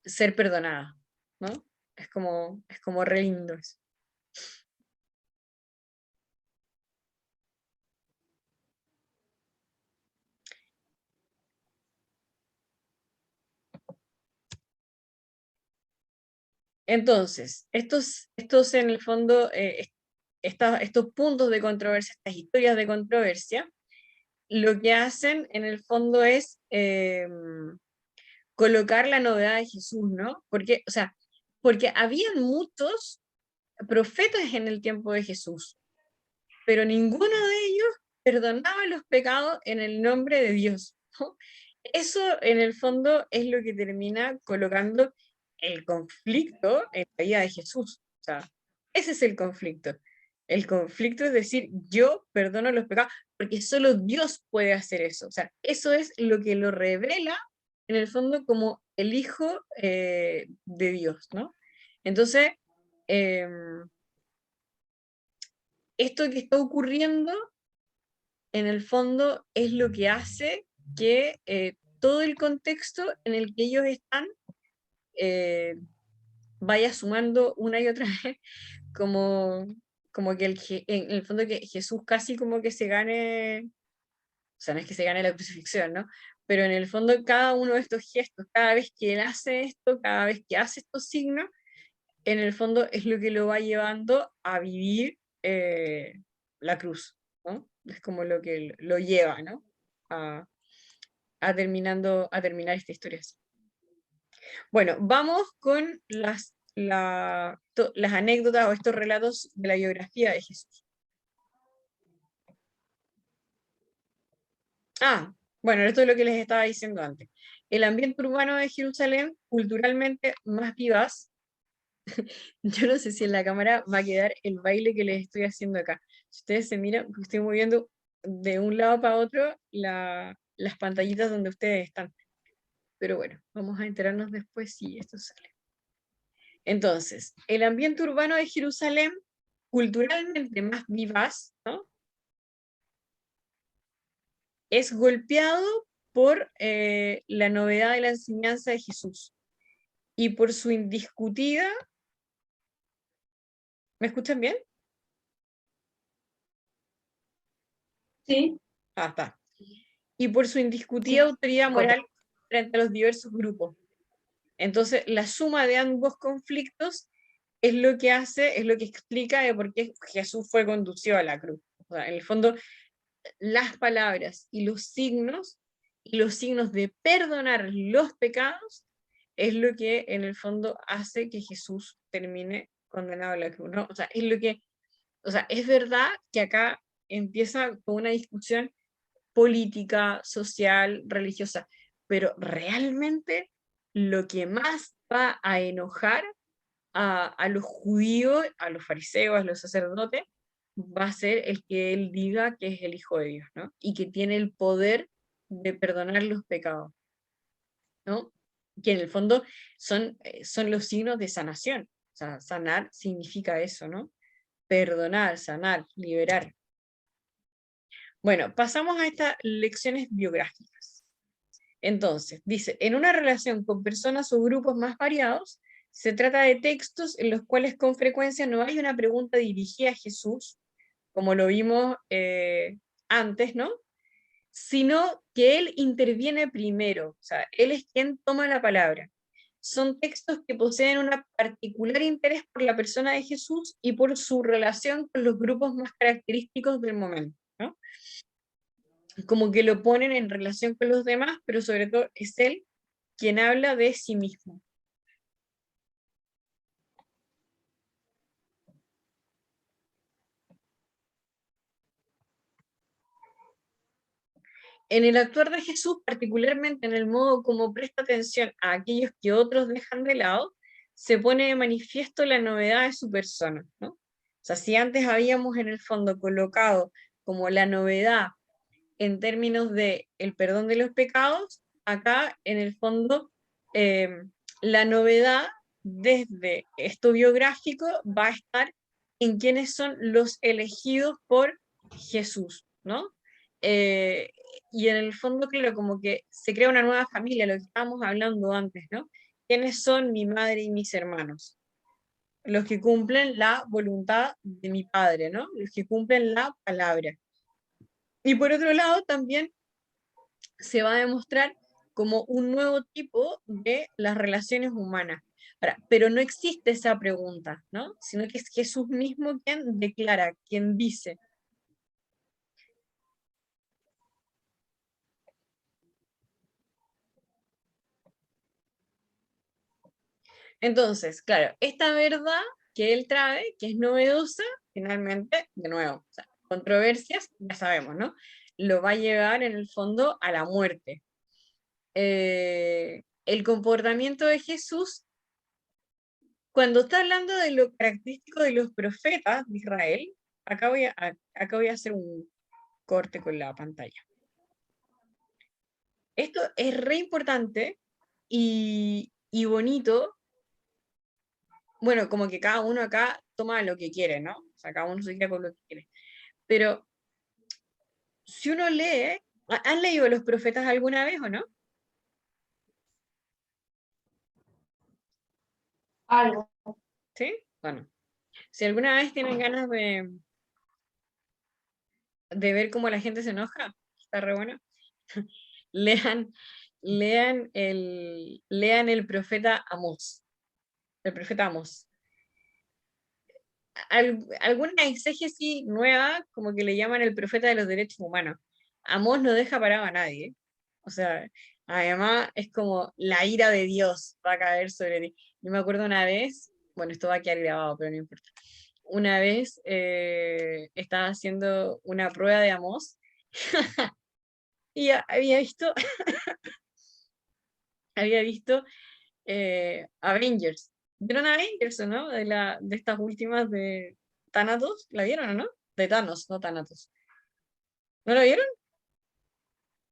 Speaker 1: ser perdonada, ¿no? Es como re lindo eso. Entonces, estos en el fondo, estos puntos de controversia, estas historias de controversia, lo que hacen en el fondo es colocar la novedad de Jesús, ¿no? Porque, o sea, porque habían muchos profetas en el tiempo de Jesús, pero ninguno de ellos perdonaba los pecados en el nombre de Dios, ¿no? Eso en el fondo es lo que termina colocando el conflicto en la vida de Jesús. O sea, ese es el conflicto. El conflicto es decir, yo perdono los pecados, porque solo Dios puede hacer eso. O sea, eso es lo que lo revela en el fondo como el Hijo de Dios, ¿no? Entonces, esto que está ocurriendo, en el fondo, es lo que hace que todo el contexto en el que ellos están vaya sumando una y otra vez como que en el fondo que Jesús casi como que se gane, o sea, no es que se gane la crucifixión, ¿no? Pero en el fondo cada uno de estos gestos, cada vez que él hace esto, cada vez que hace estos signos, en el fondo es lo que lo va llevando a vivir la cruz, ¿no? Es como lo que lo lleva, ¿no? A terminar esta historia así. Bueno, vamos con las anécdotas o estos relatos de la biografía de Jesús. Bueno, esto es lo que les estaba diciendo antes. El ambiente urbano de Jerusalén, culturalmente más vivaz. Yo no sé si en la cámara va a quedar el baile que les estoy haciendo acá. Si ustedes se miran, estoy moviendo de un lado para otro las pantallitas donde ustedes están. Pero bueno, vamos a enterarnos después si esto sale. Entonces, el ambiente urbano de Jerusalén, culturalmente más vivaz, ¿no? Es golpeado por la novedad de la enseñanza de Jesús y por su indiscutida... ¿Me escuchan bien?
Speaker 3: Sí,
Speaker 1: Está. Y por su indiscutida autoridad moral frente a los diversos grupos. Entonces, la suma de ambos conflictos es lo que hace, es lo que explica de por qué Jesús fue conducido a la cruz. O sea, en el fondo, las palabras y los signos de perdonar los pecados es lo que en el fondo hace que Jesús termine condenado a la cruz, ¿no? O sea, es verdad que acá empieza con una discusión política, social, religiosa, pero realmente lo que más va a enojar a los judíos, a los fariseos, a los sacerdotes, va a ser el que él diga que es el Hijo de Dios, ¿no? Y que tiene el poder de perdonar los pecados, ¿no? Que en el fondo son los signos de sanación. O sea, sanar significa eso, ¿no? Perdonar, sanar, liberar. Bueno, pasamos a estas lecciones biográficas. Entonces, dice, en una relación con personas o grupos más variados, se trata de textos en los cuales con frecuencia no hay una pregunta dirigida a Jesús, como lo vimos antes, ¿no? Sino que él interviene primero, o sea, él es quien toma la palabra. Son textos que poseen un particular interés por la persona de Jesús y por su relación con los grupos más característicos del momento, ¿no? Como que lo ponen en relación con los demás, pero sobre todo es él quien habla de sí mismo. En el actuar de Jesús, particularmente en el modo como presta atención a aquellos que otros dejan de lado, se pone de manifiesto la novedad de su persona, ¿no? O sea, si antes habíamos en el fondo colocado como la novedad en términos de el perdón de los pecados, acá en el fondo la novedad desde esto biográfico va a estar en quiénes son los elegidos por Jesús, ¿no? Y en el fondo, claro, como que se crea una nueva familia, lo que estábamos hablando antes, ¿no? ¿Quiénes son mi madre y mis hermanos? Los que cumplen la voluntad de mi padre, ¿no? Los que cumplen la palabra. Y por otro lado, también se va a demostrar como un nuevo tipo de las relaciones humanas. Ahora, pero no existe esa pregunta, ¿no? Sino que es Jesús mismo quien declara, quien dice. Entonces, claro, esta verdad que él trae, que es novedosa, finalmente, de nuevo, o sea, controversias, ya sabemos, ¿no? Lo va a llevar en el fondo a la muerte. El comportamiento de Jesús, cuando está hablando de lo característico de los profetas de Israel, acá voy a hacer un corte con la pantalla. Esto es re importante y bonito. Bueno, como que cada uno acá toma lo que quiere, ¿no? O sea, cada uno se queda con lo que quiere. Pero si uno lee, ¿han leído los profetas alguna vez o no?
Speaker 3: algo.
Speaker 1: ¿Sí? Bueno, si alguna vez tienen ganas de ver cómo la gente se enoja, está re bueno. lean, lean el profeta Amós. El profeta Amós. alguna exégesis nueva, como que le llaman el profeta de los derechos humanos. Amós no deja parado a nadie. O sea, además es como la ira de Dios va a caer sobre ti. Yo me acuerdo una vez, bueno, esto va a quedar grabado, pero no importa. Una vez estaba haciendo una prueba de Amós y había visto, había visto Avengers. ¿Vieron Avengers o no? De estas últimas de Thanatos, ¿la vieron o no? De Thanos, no Thanatos. ¿No la vieron?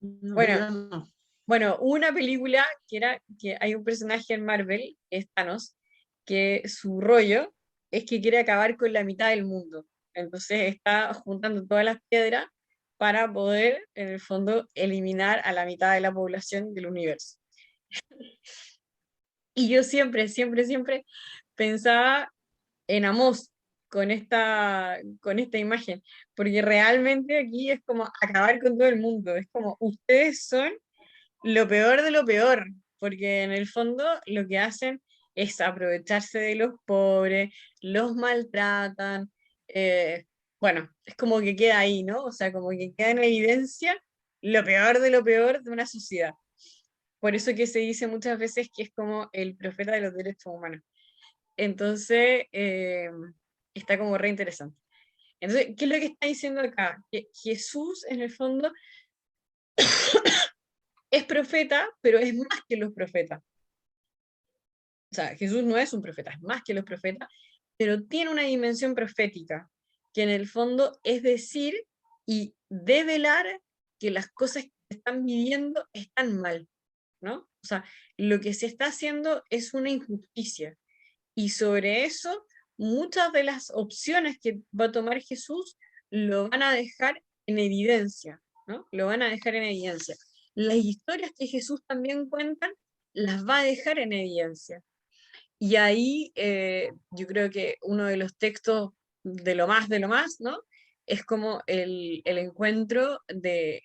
Speaker 4: No,
Speaker 1: Bueno,
Speaker 4: yo no.
Speaker 1: Bueno, hubo una película que era que hay un personaje en Marvel, que es Thanos, que su rollo es que quiere acabar con la mitad del mundo. Entonces está juntando todas las piedras para poder, en el fondo, eliminar a la mitad de la población del universo. Y yo siempre pensaba en Amós con esta imagen, porque realmente aquí es como acabar con todo el mundo, es como ustedes son lo peor de lo peor, porque en el fondo lo que hacen es aprovecharse de los pobres, los maltratan, bueno, es como que queda ahí, ¿no? O sea, como que queda en evidencia lo peor de lo peor de una sociedad. Por eso que se dice muchas veces que es como el profeta de los derechos humanos. Entonces, está como re interesante. Entonces, ¿qué es lo que está diciendo acá? Que Jesús, en el fondo, es profeta, pero es más que los profetas. O sea, Jesús no es un profeta, es más que los profetas, pero tiene una dimensión profética, que en el fondo es decir y develar que las cosas que están viviendo están mal, ¿no? O sea, lo que se está haciendo es una injusticia. Y sobre eso, muchas de las opciones que va a tomar Jesús lo van a dejar en evidencia, ¿no? Lo van a dejar en evidencia. Las historias que Jesús también cuenta las va a dejar en evidencia. Y ahí yo creo que uno de los textos de lo más, ¿no? Es como el encuentro del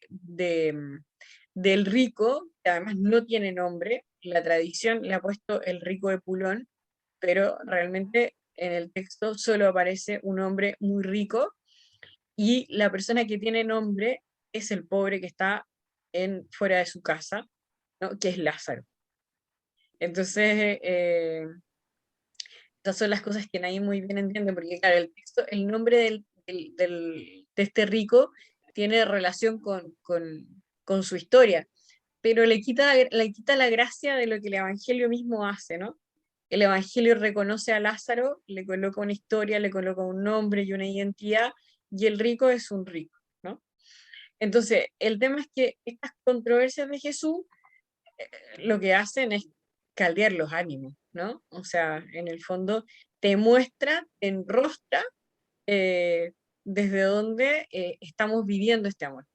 Speaker 1: rico, que además no tiene nombre, la tradición le ha puesto el rico de Pulón, pero realmente en el texto solo aparece un hombre muy rico y la persona que tiene nombre es el pobre que está fuera de su casa, ¿no? Que es Lázaro. Entonces, esas son las cosas que nadie muy bien entiende, porque claro, el texto, el nombre de este rico tiene relación con su historia, pero le quita la gracia de lo que el Evangelio mismo hace, ¿no? El Evangelio reconoce a Lázaro, le coloca una historia, le coloca un nombre y una identidad, y el rico es un rico, ¿no? Entonces, el tema es que estas controversias de Jesús lo que hacen es caldear los ánimos, ¿no? O sea, en el fondo te muestra, te enrostra desde donde estamos viviendo este amor.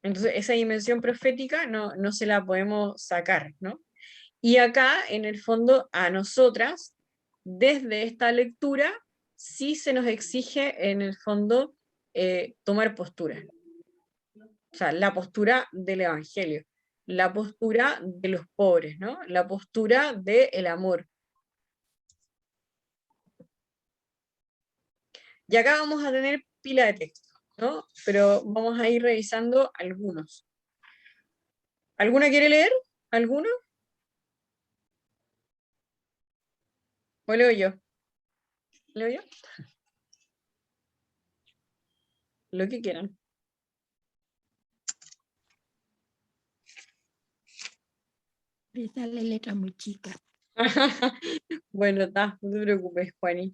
Speaker 1: Entonces, esa dimensión profética no se la podemos sacar, ¿no? Y acá, en el fondo, a nosotras, desde esta lectura, sí se nos exige, en el fondo, tomar postura. O sea, la postura del Evangelio, la postura de los pobres, ¿no? La postura del amor. Y acá vamos a tener pila de texto, ¿no? Pero vamos a ir revisando algunos. ¿Alguna quiere leer? ¿Alguno? ¿O leo yo? ¿Leo yo? Lo que quieran.
Speaker 7: Esa la letra muy chica.
Speaker 1: Bueno, está, no te preocupes, Juani.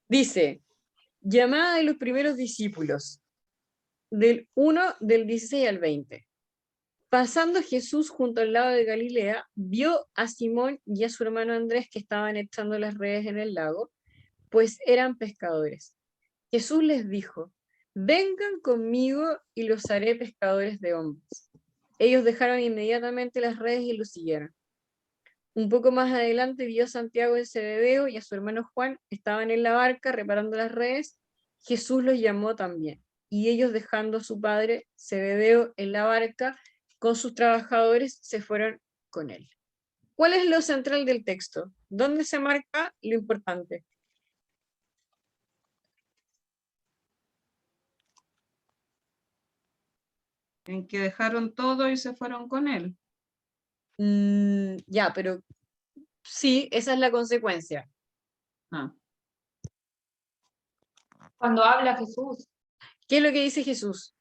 Speaker 1: Dice, llamada de los primeros discípulos, del 1 del 16 al 20. Pasando Jesús junto al lago de Galilea, vio a Simón y a su hermano Andrés que estaban echando las redes en el lago, pues eran pescadores. Jesús les dijo, vengan conmigo y los haré pescadores de hombres. Ellos dejaron inmediatamente las redes y lo siguieron. Un poco más adelante vio a Santiago de Zebedeo y a su hermano Juan, estaban en la barca reparando las redes. Jesús los llamó también, y ellos dejando a su padre Zebedeo en la barca con sus trabajadores se fueron con él. ¿Cuál es lo central del texto? ¿Dónde se marca lo importante?
Speaker 8: En que dejaron todo y se fueron con él.
Speaker 1: Ya, pero sí, esa es la consecuencia.
Speaker 8: Ah,
Speaker 3: Cuando habla Jesús.
Speaker 1: ¿Qué es lo que dice Jesús?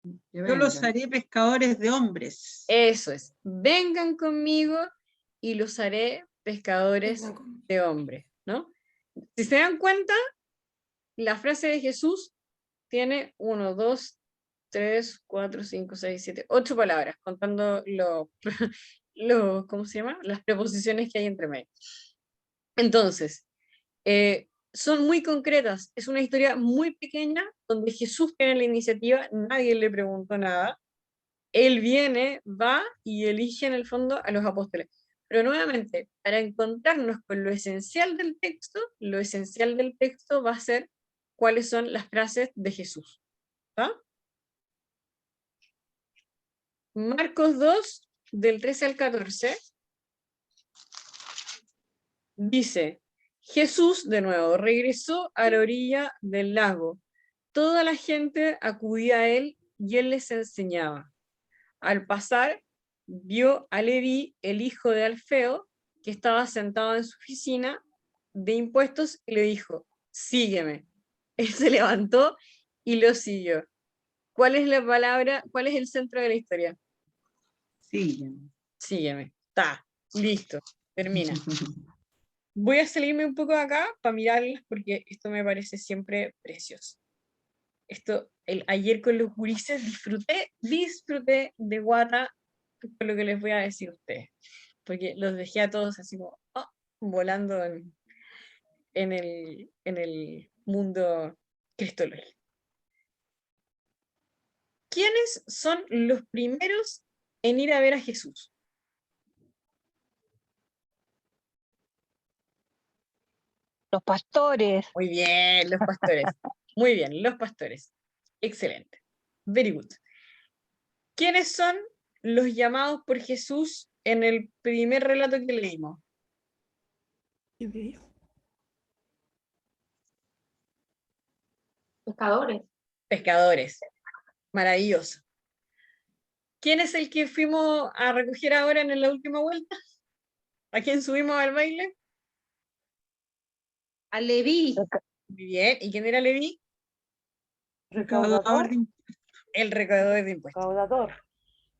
Speaker 8: que
Speaker 4: Yo los
Speaker 8: vengan.
Speaker 4: haré pescadores de hombres.
Speaker 1: Eso es, vengan conmigo y los haré pescadores
Speaker 7: Vengan conmigo.
Speaker 1: de hombres, ¿no? Si se dan cuenta, la frase de Jesús tiene 1, 2, 3, 4, 5, 6, 7, 8 palabras, contando ¿cómo se llama? Las preposiciones que hay entre medio. Entonces, son muy concretas, es una historia muy pequeña donde Jesús tiene la iniciativa, nadie le preguntó nada, él viene, va y elige en el fondo a los apóstoles. Pero nuevamente, para encontrarnos con lo esencial del texto va a ser cuáles son las frases de Jesús. ¿Tá? Marcos 2, del 13 al 14, dice, Jesús, de nuevo, regresó a la orilla del lago. Toda la gente acudía a él y él les enseñaba. Al pasar, vio a Leví, el hijo de Alfeo, que estaba sentado en su oficina de impuestos y le dijo, sígueme. Él se levantó y lo siguió. ¿Cuál es la palabra? ¿Cuál es el centro de la historia?
Speaker 8: Siguen.
Speaker 1: Sígueme. Está, listo, termina. Voy a salirme un poco de acá para mirarlas porque esto me parece siempre precioso. Ayer con los gurises disfruté de guata con lo que les voy a decir a ustedes, porque los dejé a todos así como volando en el mundo cristológico. ¿Quiénes son los primeros en ir a ver a Jesús?
Speaker 2: Los pastores.
Speaker 1: Muy bien, los pastores. Muy bien, los pastores. Excelente. Very good. ¿Quiénes son los llamados por Jesús en el primer relato que leímos?
Speaker 3: Pescadores.
Speaker 1: Pescadores. Maravilloso. ¿Quién es el que fuimos a recoger ahora en la última vuelta? ¿A quién subimos al baile?
Speaker 6: A Leví,
Speaker 1: Muy bien. ¿Y quién era Leví?
Speaker 4: Recaudador de
Speaker 1: El recaudador de impuestos.
Speaker 5: Recaudador.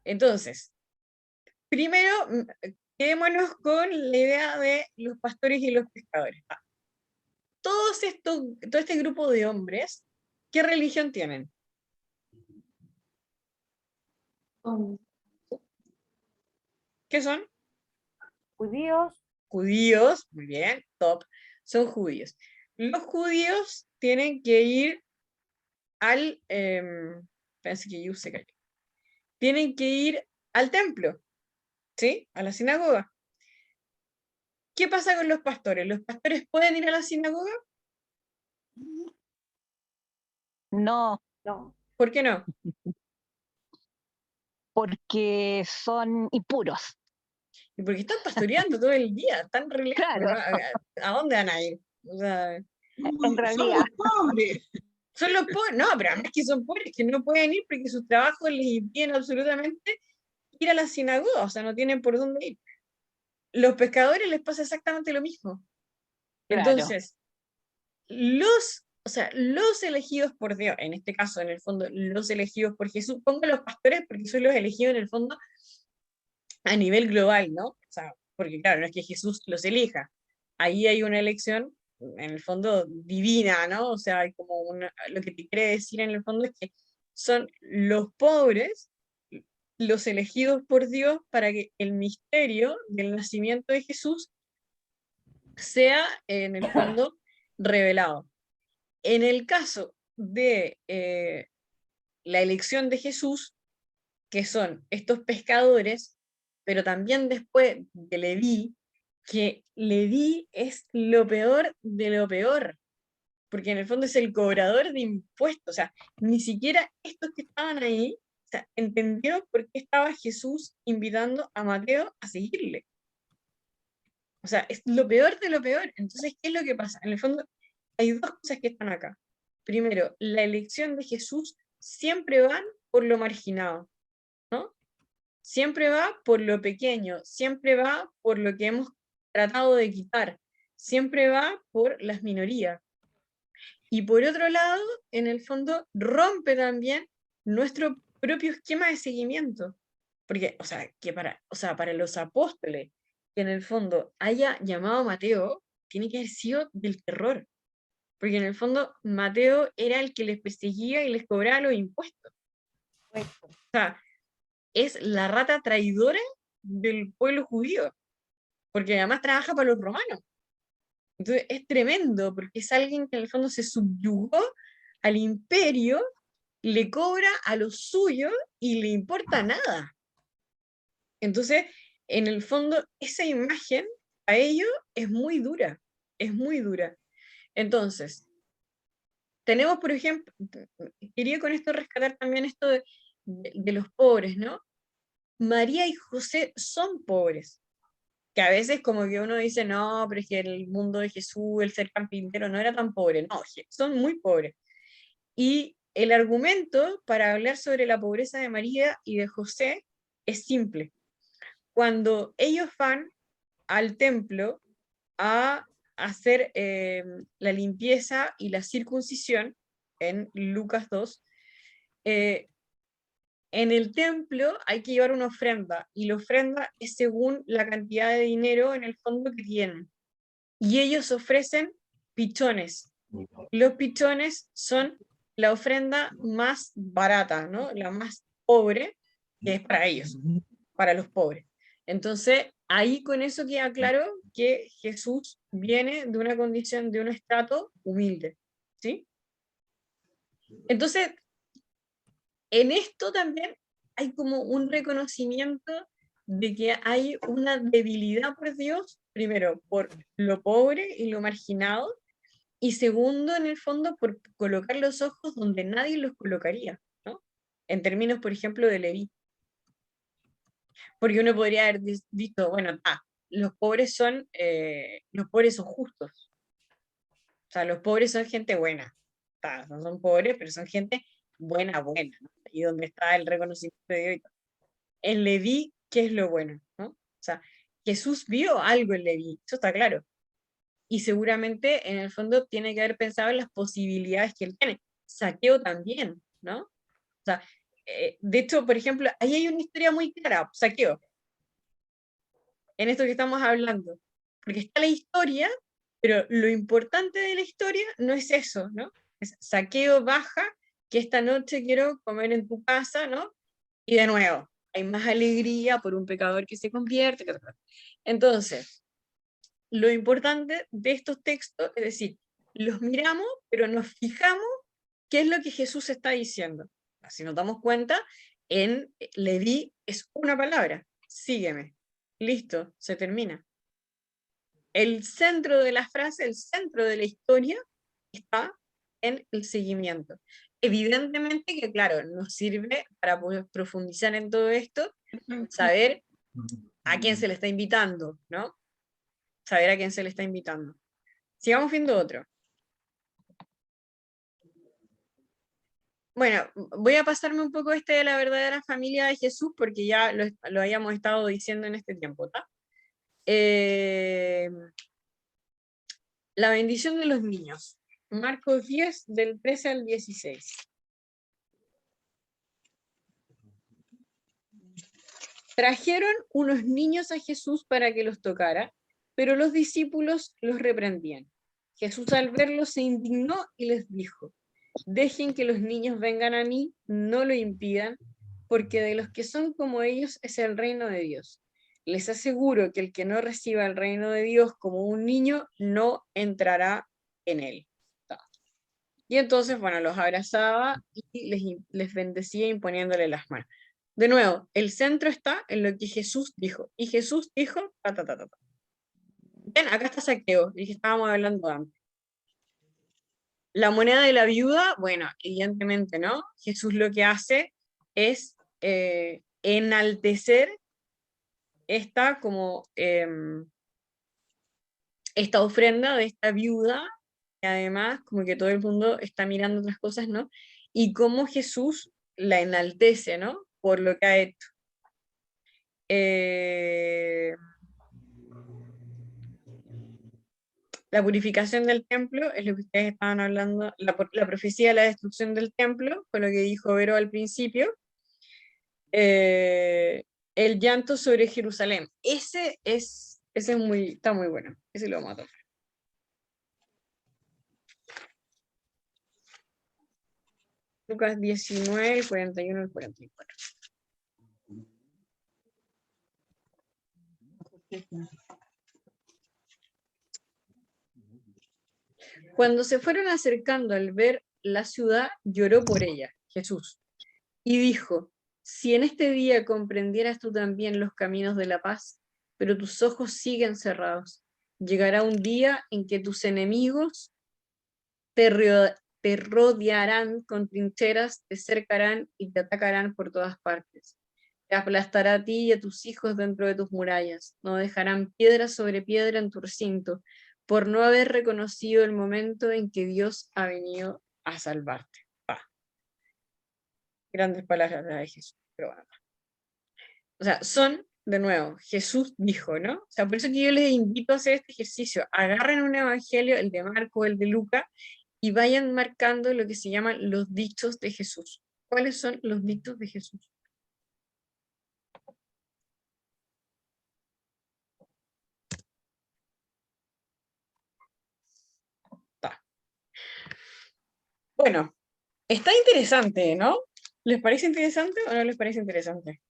Speaker 1: Entonces, primero, quedémonos con la idea de los pastores y los pescadores. Todo este grupo de hombres, ¿qué religión tienen?
Speaker 3: Son
Speaker 1: ¿Qué son?
Speaker 5: Judíos.
Speaker 1: Judíos, muy bien, top, son judíos. Los judíos tienen que ir pensé que Yu se cayó. Tienen que ir al templo, ¿sí? A la sinagoga. ¿Qué pasa con los pastores? ¿Los pastores pueden ir a la sinagoga?
Speaker 2: No,
Speaker 5: No.
Speaker 1: ¿Por qué no?
Speaker 2: porque son impuros.
Speaker 1: Y porque están pastoreando todo el día, están
Speaker 2: Claro.
Speaker 1: ¿A dónde van a ir? O sea,
Speaker 2: En realidad.
Speaker 4: pobres.
Speaker 1: son los pobres, no, pero además que son pobres, que no pueden ir porque sus trabajos les impiden absolutamente ir a la sinagoga, o sea, no tienen por dónde ir. Los pescadores les pasa exactamente lo mismo.
Speaker 2: Claro.
Speaker 1: Entonces, los elegidos por Dios, en este caso, en el fondo, los elegidos por Jesús, pongo los pastores porque son los elegidos en el fondo a nivel global, ¿no? O sea, porque claro, no es que Jesús los elija, ahí hay una elección, en el fondo, divina, ¿no? O sea, hay como lo que te quiere decir en el fondo es que son los pobres, los elegidos por Dios para que el misterio del nacimiento de Jesús sea, en el fondo, revelado. En el caso de la elección de Jesús, que son estos pescadores, pero también después de Leví, que Leví es lo peor de lo peor, porque en el fondo es el cobrador de impuestos, o sea, ni siquiera estos que estaban ahí sea, entendió por qué estaba Jesús invitando a Mateo a seguirle. O sea, es lo peor de lo peor. Entonces, ¿qué es lo que pasa? En el fondo, hay dos cosas que están acá. Primero, la elección de Jesús siempre van por lo marginado, ¿no? Siempre va por lo pequeño, siempre va por lo que hemos tratado de quitar, siempre va por las minorías. Y por otro lado, en el fondo, rompe también nuestro propio esquema de seguimiento. Porque, o sea, para los apóstoles, que en el fondo haya llamado a Mateo, tiene que haber sido del terror. Porque en el fondo, Mateo era el que les perseguía y les cobraba los impuestos. O sea, es la rata traidora del pueblo judío. Porque además trabaja para los romanos. Entonces es tremendo, porque es alguien que en el fondo se subyugó al imperio, le cobra a los suyos y le importa nada. Entonces, en el fondo, esa imagen a ellos es muy dura, es muy dura. Entonces, tenemos, por ejemplo, quería con esto rescatar también esto de los pobres, ¿no? María y José son pobres. Que a veces como que uno dice, no, pero es que el mundo de Jesús, el ser carpintero, no era tan pobre. No, son muy pobres. Y el argumento para hablar sobre la pobreza de María y de José es simple. Cuando ellos van al templo a hacer la limpieza y la circuncisión, en Lucas 2, en el templo hay que llevar una ofrenda, y la ofrenda es según la cantidad de dinero en el fondo que tienen. Y ellos ofrecen pichones. Los pichones son la ofrenda más barata, ¿no? La más pobre, que es para ellos, para los pobres. Entonces, ahí con eso queda claro que Jesús viene de una condición, de un estrato humilde, ¿sí? Entonces, en esto también hay como un reconocimiento de que hay una debilidad por Dios, primero, por lo pobre y lo marginado, y segundo, en el fondo, por colocar los ojos donde nadie los colocaría, ¿no? En términos, por ejemplo, de Leví. Porque uno podría haber dicho, bueno, los pobres son justos. O sea, los pobres son gente buena. No son pobres, pero son gente buena, buena, ¿no? Y donde está el reconocimiento de Dios. En Leví, ¿qué es lo bueno? ¿No? O sea, Jesús vio algo en Leví, eso está claro. Y seguramente, en el fondo, tiene que haber pensado en las posibilidades que él tiene. Saqueo también, ¿no? O sea, de hecho, por ejemplo, ahí hay una historia muy clara, Saqueo, en esto que estamos hablando. Porque está la historia, pero lo importante de la historia no es eso, ¿no? Es Saqueo baja, que esta noche quiero comer en tu casa, ¿no? Y de nuevo, hay más alegría por un pecador que se convierte. Entonces, lo importante de estos textos es decir, los miramos, pero nos fijamos qué es lo que Jesús está diciendo. Si nos damos cuenta, en Leví es una palabra, sígueme. Listo, se termina. El centro de la frase, el centro de la historia, está en el seguimiento. Evidentemente que, claro, nos sirve para poder profundizar en todo esto, saber a quién se le está invitando, ¿no? Saber a quién se le está invitando. Sigamos viendo otro. Bueno, voy a pasarme un poco de la verdadera familia de Jesús, porque ya lo habíamos estado diciendo en este tiempo, ¿tá? La bendición de los niños. Marcos 10, del 13 al 16. Trajeron unos niños a Jesús para que los tocara, pero los discípulos los reprendían. Jesús al verlos se indignó y les dijo: dejen que los niños vengan a mí, no lo impidan, porque de los que son como ellos es el reino de Dios. Les aseguro que el que no reciba el reino de Dios como un niño no entrará en él. Y entonces, bueno, los abrazaba y les bendecía imponiéndole las manos. De nuevo, el centro está en lo que Jesús dijo. Y Jesús dijo, Ven, acá está Saqueo, el que estábamos hablando antes. La moneda de la viuda, bueno, evidentemente, ¿no? Jesús lo que hace es enaltecer esta esta ofrenda de esta viuda, y además como que todo el mundo está mirando otras cosas, ¿no? Y cómo Jesús la enaltece, ¿no? Por lo que ha hecho. La purificación del templo es lo que ustedes estaban hablando, la profecía de la destrucción del templo, fue lo que dijo Vero al principio. El llanto sobre Jerusalén. Ese está muy bueno. Ese lo vamos a tomar. Lucas 19, el 41 al 44. Cuando se fueron acercando al ver la ciudad, lloró por ella, Jesús, y dijo: si en este día comprendieras tú también los caminos de la paz, pero tus ojos siguen cerrados, llegará un día en que tus enemigos te rodearán con trincheras, te cercarán y te atacarán por todas partes. Te aplastará a ti y a tus hijos dentro de tus murallas, no dejarán piedra sobre piedra en tu recinto, por no haber reconocido el momento en que Dios ha venido a salvarte. Grandes palabras de Jesús, pero bueno. O sea, son, de nuevo, Jesús dijo, ¿no? O sea, por eso que yo les invito a hacer este ejercicio. Agarren un evangelio, el de Marco, el de Lucas, y vayan marcando lo que se llaman los dichos de Jesús. ¿Cuáles son los dichos de Jesús? Bueno, está interesante, ¿no? ¿Les parece interesante o no les parece interesante?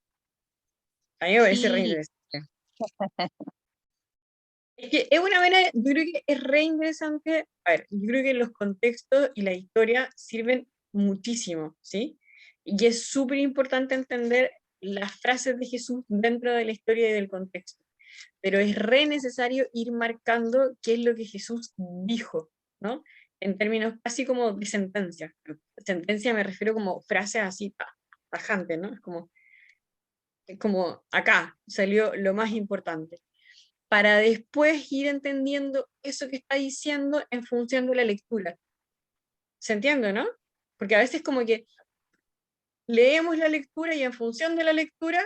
Speaker 1: A mí me parece re interesante. Es que es una manera, yo creo que es re interesante. A ver, yo creo que los contextos y la historia sirven muchísimo, ¿sí? Y es súper importante entender las frases de Jesús dentro de la historia y del contexto. Pero es re necesario ir marcando qué es lo que Jesús dijo, ¿no? En términos casi como de sentencia. Sentencia me refiero como frases así tajantes, ¿no? Es como acá salió lo más importante. Para después ir entendiendo eso que está diciendo en función de la lectura. ¿Se entiende, no? Porque a veces como que leemos la lectura y en función de la lectura...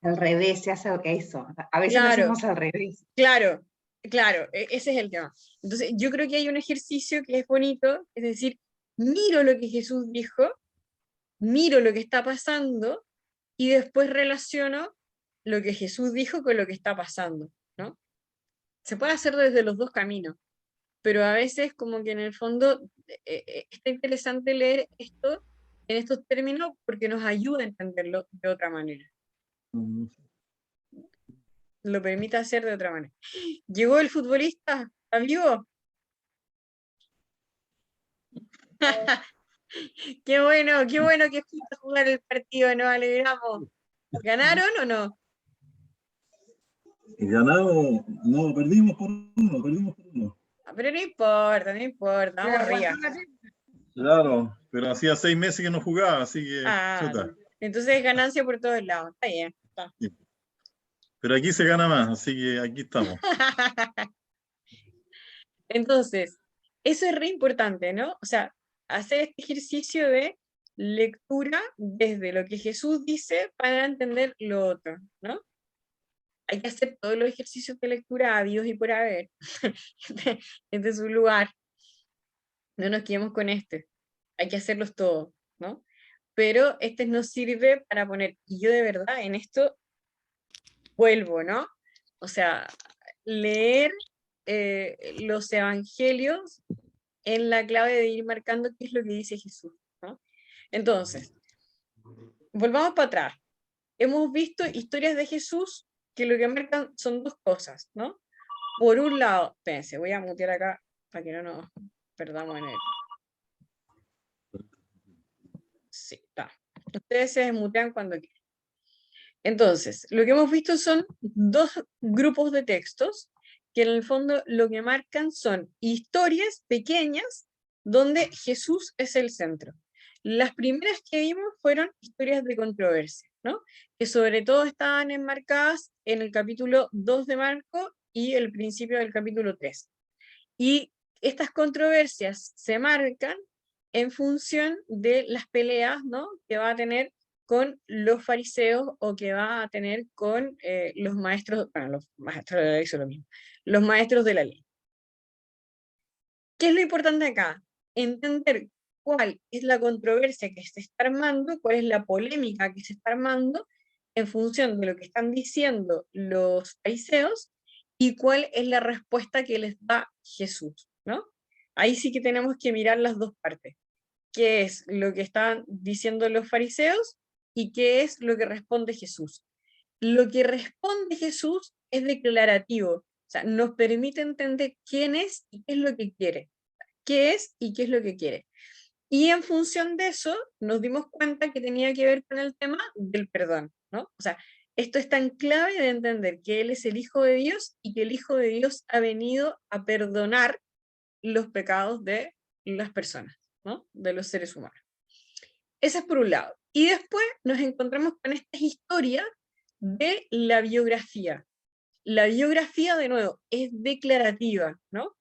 Speaker 6: Al revés, se hace eso. A veces lo
Speaker 1: Claro,
Speaker 6: hacemos al revés.
Speaker 1: claro, ese es el tema. Entonces yo creo que hay un ejercicio que es bonito, es decir, miro lo que Jesús dijo, miro lo que está pasando y después relaciono lo que Jesús dijo con lo que está pasando, ¿no? Se puede hacer desde los dos caminos, pero a veces como que en el fondo está interesante leer esto en estos términos porque nos ayuda a entenderlo de otra manera. Lo permite hacer de otra manera. ¿Llegó el futbolista? ¿Está vivo? Qué bueno que fuiste a jugar el partido, nos alegramos. ¿Ganaron o no?
Speaker 9: Ganamos, no, perdimos por uno.
Speaker 1: Pero no importa, vamos arriba.
Speaker 9: Claro, pero hacía 6 meses que no jugaba, así que...
Speaker 1: Entonces es ganancia por todos lados, está bien. Está.
Speaker 9: Pero aquí se gana más, así que aquí estamos.
Speaker 1: Entonces, eso es re importante, ¿no? O sea, hacer este ejercicio de lectura desde lo que Jesús dice para entender lo otro, ¿no? Hay que hacer todos los ejercicios de lectura habidos y por haber. Este es un lugar. No nos quedemos con este. Hay que hacerlos todos, ¿no? Pero este nos sirve para poner, y yo de verdad en esto vuelvo, ¿no? O sea, leer los evangelios en la clave de ir marcando qué es lo que dice Jesús, ¿no? Entonces, volvamos para atrás. Hemos visto historias de Jesús que lo que marcan son dos cosas, ¿no? Por un lado, espérense, voy a mutear acá para que no nos perdamos en él. Sí, está. Ustedes se desmutean cuando quieran. Entonces, lo que hemos visto son dos grupos de textos que en el fondo lo que marcan son historias pequeñas donde Jesús es el centro. Las primeras que vimos fueron historias de controversia, ¿no? Que sobre todo estaban enmarcadas en el capítulo 2 de Marco y el principio del capítulo 3. Y estas controversias se marcan en función de las peleas, ¿no?, que va a tener con los fariseos o que va a tener con los maestros, bueno, los maestros de la ley son lo mismo, los maestros de la ley. ¿Qué es lo importante acá? Entender cuál es la controversia que se está armando, cuál es la polémica que se está armando en función de lo que están diciendo los fariseos y cuál es la respuesta que les da Jesús, ¿no? Ahí sí que tenemos que mirar las dos partes. ¿Qué es lo que están diciendo los fariseos y qué es lo que responde Jesús? Lo que responde Jesús es declarativo, o sea, nos permite entender quién es y qué es lo que quiere. ¿Qué es y qué es lo que quiere? Y en función de eso, nos dimos cuenta que tenía que ver con el tema del perdón, ¿no? O sea, esto es tan clave de entender que Él es el Hijo de Dios y que el Hijo de Dios ha venido a perdonar los pecados de las personas, ¿no? De los seres humanos. Ese es por un lado. Y después nos encontramos con estas historias de la biografía. La biografía, de nuevo, es declarativa, ¿no?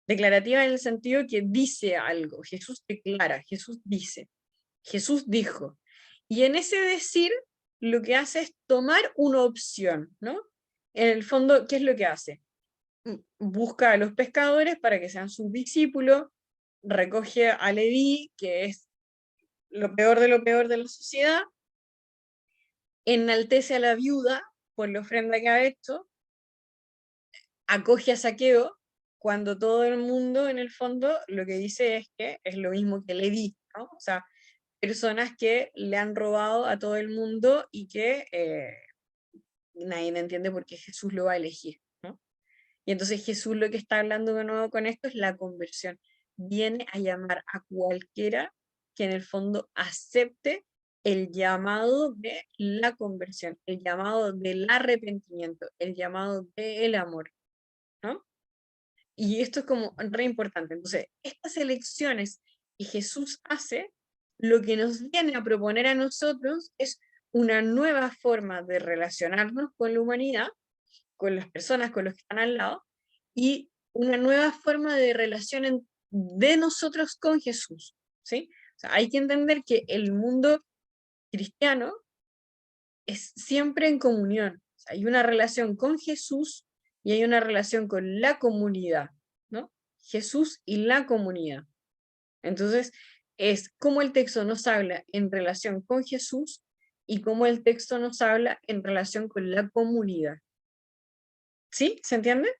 Speaker 1: Declarativa en el sentido que dice algo. Jesús declara, Jesús dice, Jesús dijo. Y en ese decir, lo que hace es tomar una opción, ¿no? En el fondo, ¿qué es lo que hace? Busca a los pescadores para que sean sus discípulos, recoge a Leví, que es lo peor de la sociedad, enaltece a la viuda por la ofrenda que ha hecho, acoge a Zaqueo, cuando todo el mundo, en el fondo, lo que dice es que es lo mismo que Leví, ¿no? O sea, personas que le han robado a todo el mundo y que nadie entiende por qué Jesús lo va a elegir, ¿no? Y entonces Jesús lo que está hablando de nuevo con esto es la conversión. Viene a llamar a cualquiera que en el fondo acepte el llamado de la conversión, el llamado del arrepentimiento, el llamado del amor, ¿no? Y esto es como re importante. Entonces, estas elecciones que Jesús hace, lo que nos viene a proponer a nosotros es una nueva forma de relacionarnos con la humanidad, con las personas, con los que están al lado, y una nueva forma de relación de nosotros con Jesús, ¿sí? O sea, hay que entender que el mundo cristiano es siempre en comunión. O sea, hay una relación con Jesús y hay una relación con la comunidad, ¿no? Jesús y la comunidad. Entonces, es como el texto nos habla en relación con Jesús y como el texto nos habla en relación con la comunidad. ¿Sí? ¿Se entiende?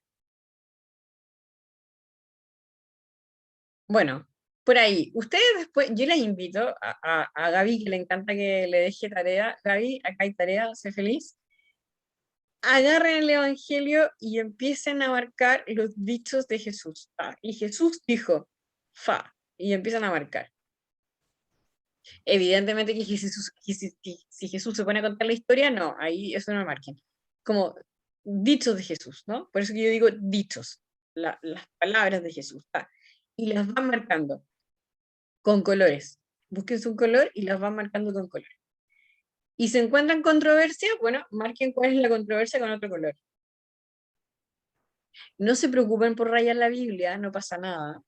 Speaker 1: Bueno, por ahí. Ustedes después, yo les invito a Gaby, que le encanta que le deje tarea. Gaby, acá hay tarea, sé feliz. Agarren el Evangelio y empiecen a marcar los dichos de Jesús. Y Jesús dijo, y empiezan a marcar. Evidentemente que si Jesús se pone a contar la historia, no, ahí eso no lo marquen. Como dichos de Jesús, ¿no? Por eso que yo digo dichos, las palabras de Jesús. Y las van marcando con colores. Búsquense un color y las van marcando con color. Y se encuentran controversia, bueno, marquen cuál es la controversia con otro color. No se preocupen por rayar la Biblia, no pasa nada.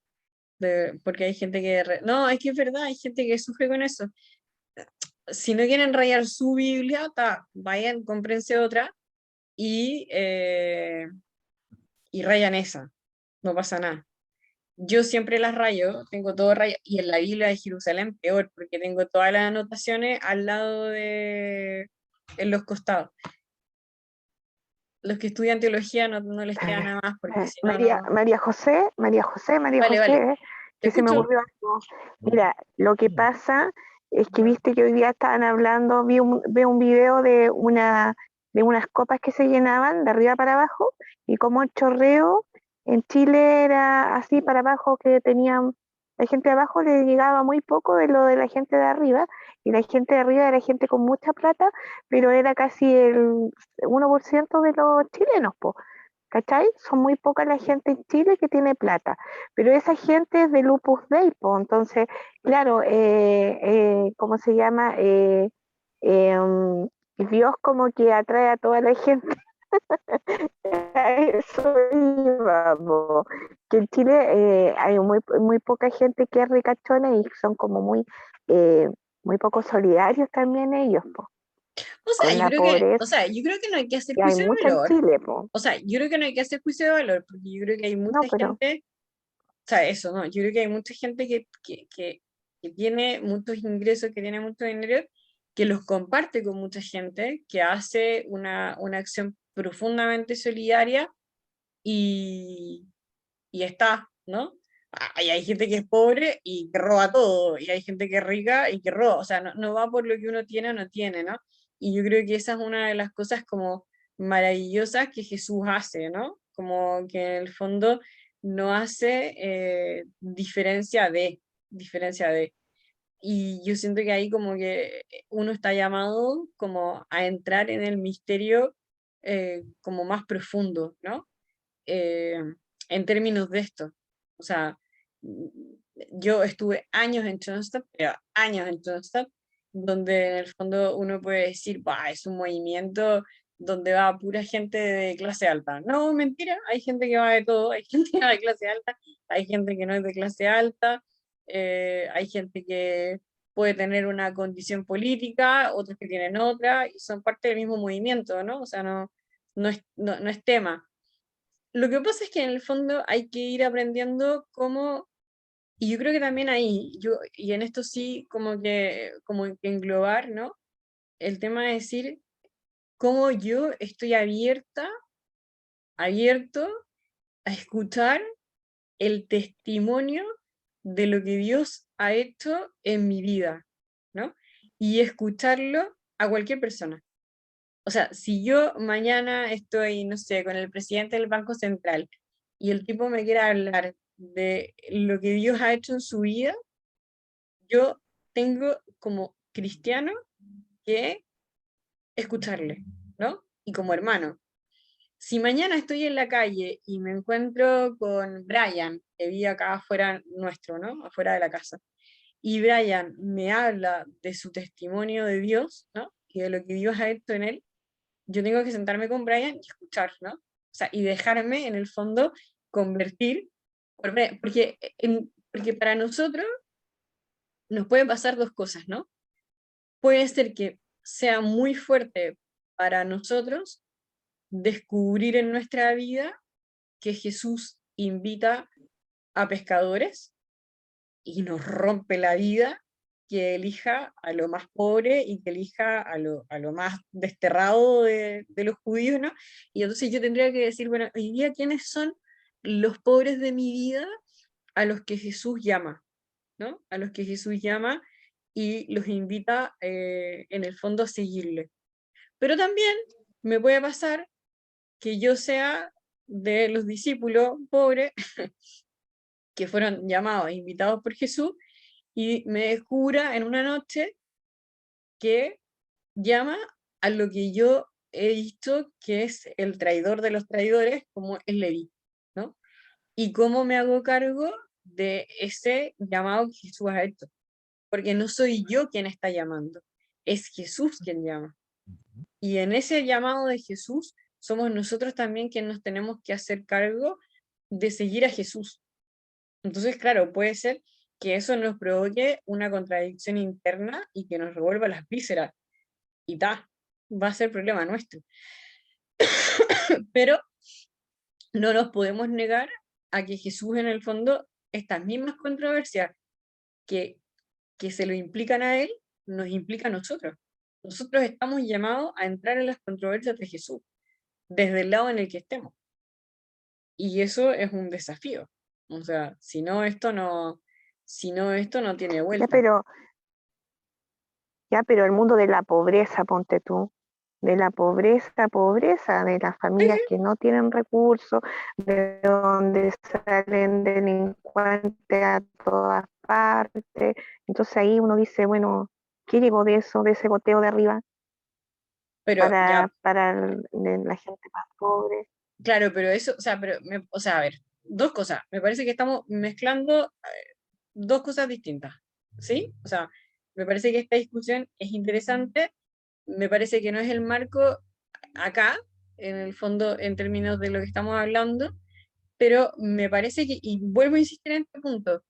Speaker 1: Porque hay gente que... No, es que es verdad, hay gente que sufre con eso. Si no quieren rayar su Biblia, vayan, cómprense otra y rayan esa. No pasa nada. Yo siempre las rayo, tengo todo rayado, y en la Biblia de Jerusalén peor, porque tengo todas las anotaciones al lado en los costados. Los que estudian teología no les queda nada más, porque si no,
Speaker 5: María José,
Speaker 1: Vale.
Speaker 5: que se me ocurrió algo. Mira, lo que pasa es que viste que hoy día estaban hablando, vi un video de unas copas que se llenaban de arriba para abajo, y como el chorreo en Chile era así para abajo, que tenían, la gente de abajo le llegaba muy poco de lo de la gente de arriba, y la gente de arriba era gente con mucha plata, pero era casi el 1% de los chilenos, po. ¿cachai? Son muy poca la gente en Chile que tiene plata, pero esa gente es del Opus Dei, po. Entonces, claro, ¿cómo se llama? Dios como que atrae a toda la gente. A eso iba, po. Que en Chile hay muy poca gente que es ricachona y son como muy poco solidarios también ellos, po,
Speaker 1: O sea,
Speaker 5: con la pobreza.
Speaker 1: yo creo que no hay que hacer
Speaker 5: Y hay
Speaker 1: juicio de
Speaker 5: mucho en
Speaker 1: valor.
Speaker 5: Chile, po.
Speaker 1: O sea, yo creo que no hay que hacer juicio de valor, porque yo creo que hay
Speaker 5: No,
Speaker 1: mucha
Speaker 5: pero
Speaker 1: gente, o sea, eso, ¿no? Yo creo que hay mucha gente que tiene muchos ingresos, que tiene mucho dinero, que los comparte con mucha gente, que hace una acción profundamente solidaria y está, ¿no? Y hay gente que es pobre y que roba todo, y hay gente que es rica y que roba, o sea, no va por lo que uno tiene o no tiene, ¿no? Y yo creo que esa es una de las cosas como maravillosas que Jesús hace, ¿no? Como que en el fondo no hace diferencia de. Y yo siento que ahí como que uno está llamado como a entrar en el misterio como más profundo, ¿no? eh, en términos de esto. O sea, yo estuve años en Schoenstatt, pero años en Schoenstatt, donde en el fondo uno puede decir, bah, es un movimiento donde va pura gente de clase alta. No, mentira, hay gente que va de todo, hay gente que va de clase alta, hay gente que no es de clase alta, hay gente que puede tener una condición política, otros que tienen otra, y son parte del mismo movimiento, ¿no? O sea, no es tema. Lo que pasa es que en el fondo hay que ir aprendiendo cómo, y yo creo que también ahí, y en esto sí como que englobar, ¿no? El tema de decir cómo yo estoy abierto a escuchar el testimonio de lo que Dios ha hecho en mi vida, ¿no? Y escucharlo a cualquier persona. O sea, si yo mañana estoy, no sé, con el presidente del Banco Central y el tipo me quiere hablar de lo que Dios ha hecho en su vida, yo tengo como cristiano que escucharle, ¿no? Y como hermano. Si mañana estoy en la calle y me encuentro con Brian, que vive acá afuera nuestro, ¿no? Afuera de la casa, y Brian me habla de su testimonio de Dios, ¿no? Y de lo que Dios ha hecho en él, yo tengo que sentarme con Brian y escuchar, ¿no? O sea, y dejarme en el fondo convertir, porque para nosotros nos pueden pasar dos cosas, ¿no? Puede ser que sea muy fuerte para nosotros descubrir en nuestra vida que Jesús invita a pescadores y nos rompe la vida, que elija a lo más pobre y que elija a lo más desterrado de los judíos, ¿no? Y entonces yo tendría que decir, bueno, hoy día, ¿quiénes son los pobres de mi vida a los que Jesús llama, ¿no? A los que Jesús llama y los invita en el fondo a seguirle. Pero también me puede pasar que yo sea de los discípulos pobres que fueron llamados e invitados por Jesús y me descubra en una noche que llama a lo que yo he visto que es el traidor de los traidores, como es Leví, ¿no? Y cómo me hago cargo de ese llamado que Jesús ha hecho, porque no soy yo quien está llamando, es Jesús quien llama. Y en ese llamado de Jesús somos nosotros también quienes nos tenemos que hacer cargo de seguir a Jesús. Entonces, claro, puede ser que eso nos provoque una contradicción interna y que nos revuelva las vísceras. Y va a ser problema nuestro. Pero no nos podemos negar a que Jesús, en el fondo, estas mismas controversias que, que se lo implican a él, nos implica a nosotros. Nosotros estamos llamados a entrar en las controversias de Jesús, desde el lado en el que estemos. Y eso es un desafío. O sea, si no, esto no tiene
Speaker 5: Ya,
Speaker 1: vuelta.
Speaker 5: pero el mundo de la pobreza, ponte tú, de la pobreza, de las familias que no tienen recursos, de donde salen delincuentes a todas partes. Entonces ahí uno dice, bueno, ¿qué llegó de eso, de ese goteo de arriba
Speaker 1: Pero ya,
Speaker 5: para la gente más pobre?
Speaker 1: Claro, pero eso, o sea, o sea, a ver, dos cosas. Me parece que estamos mezclando dos cosas distintas, ¿sí? O sea, me parece que esta discusión es interesante, me parece que no es el marco acá, en el fondo, en términos de lo que estamos hablando, pero me parece que, y vuelvo a insistir en este punto,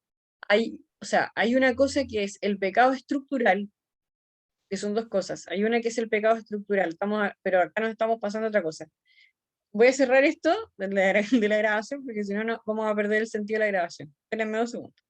Speaker 1: o sea, hay una cosa que es el pecado estructural, que son dos cosas. Hay una que es el pecado estructural, pero acá nos estamos pasando a otra cosa. Voy a cerrar esto de la grabación, porque si no, vamos a perder el sentido de la grabación. Espérenme 2 segundos.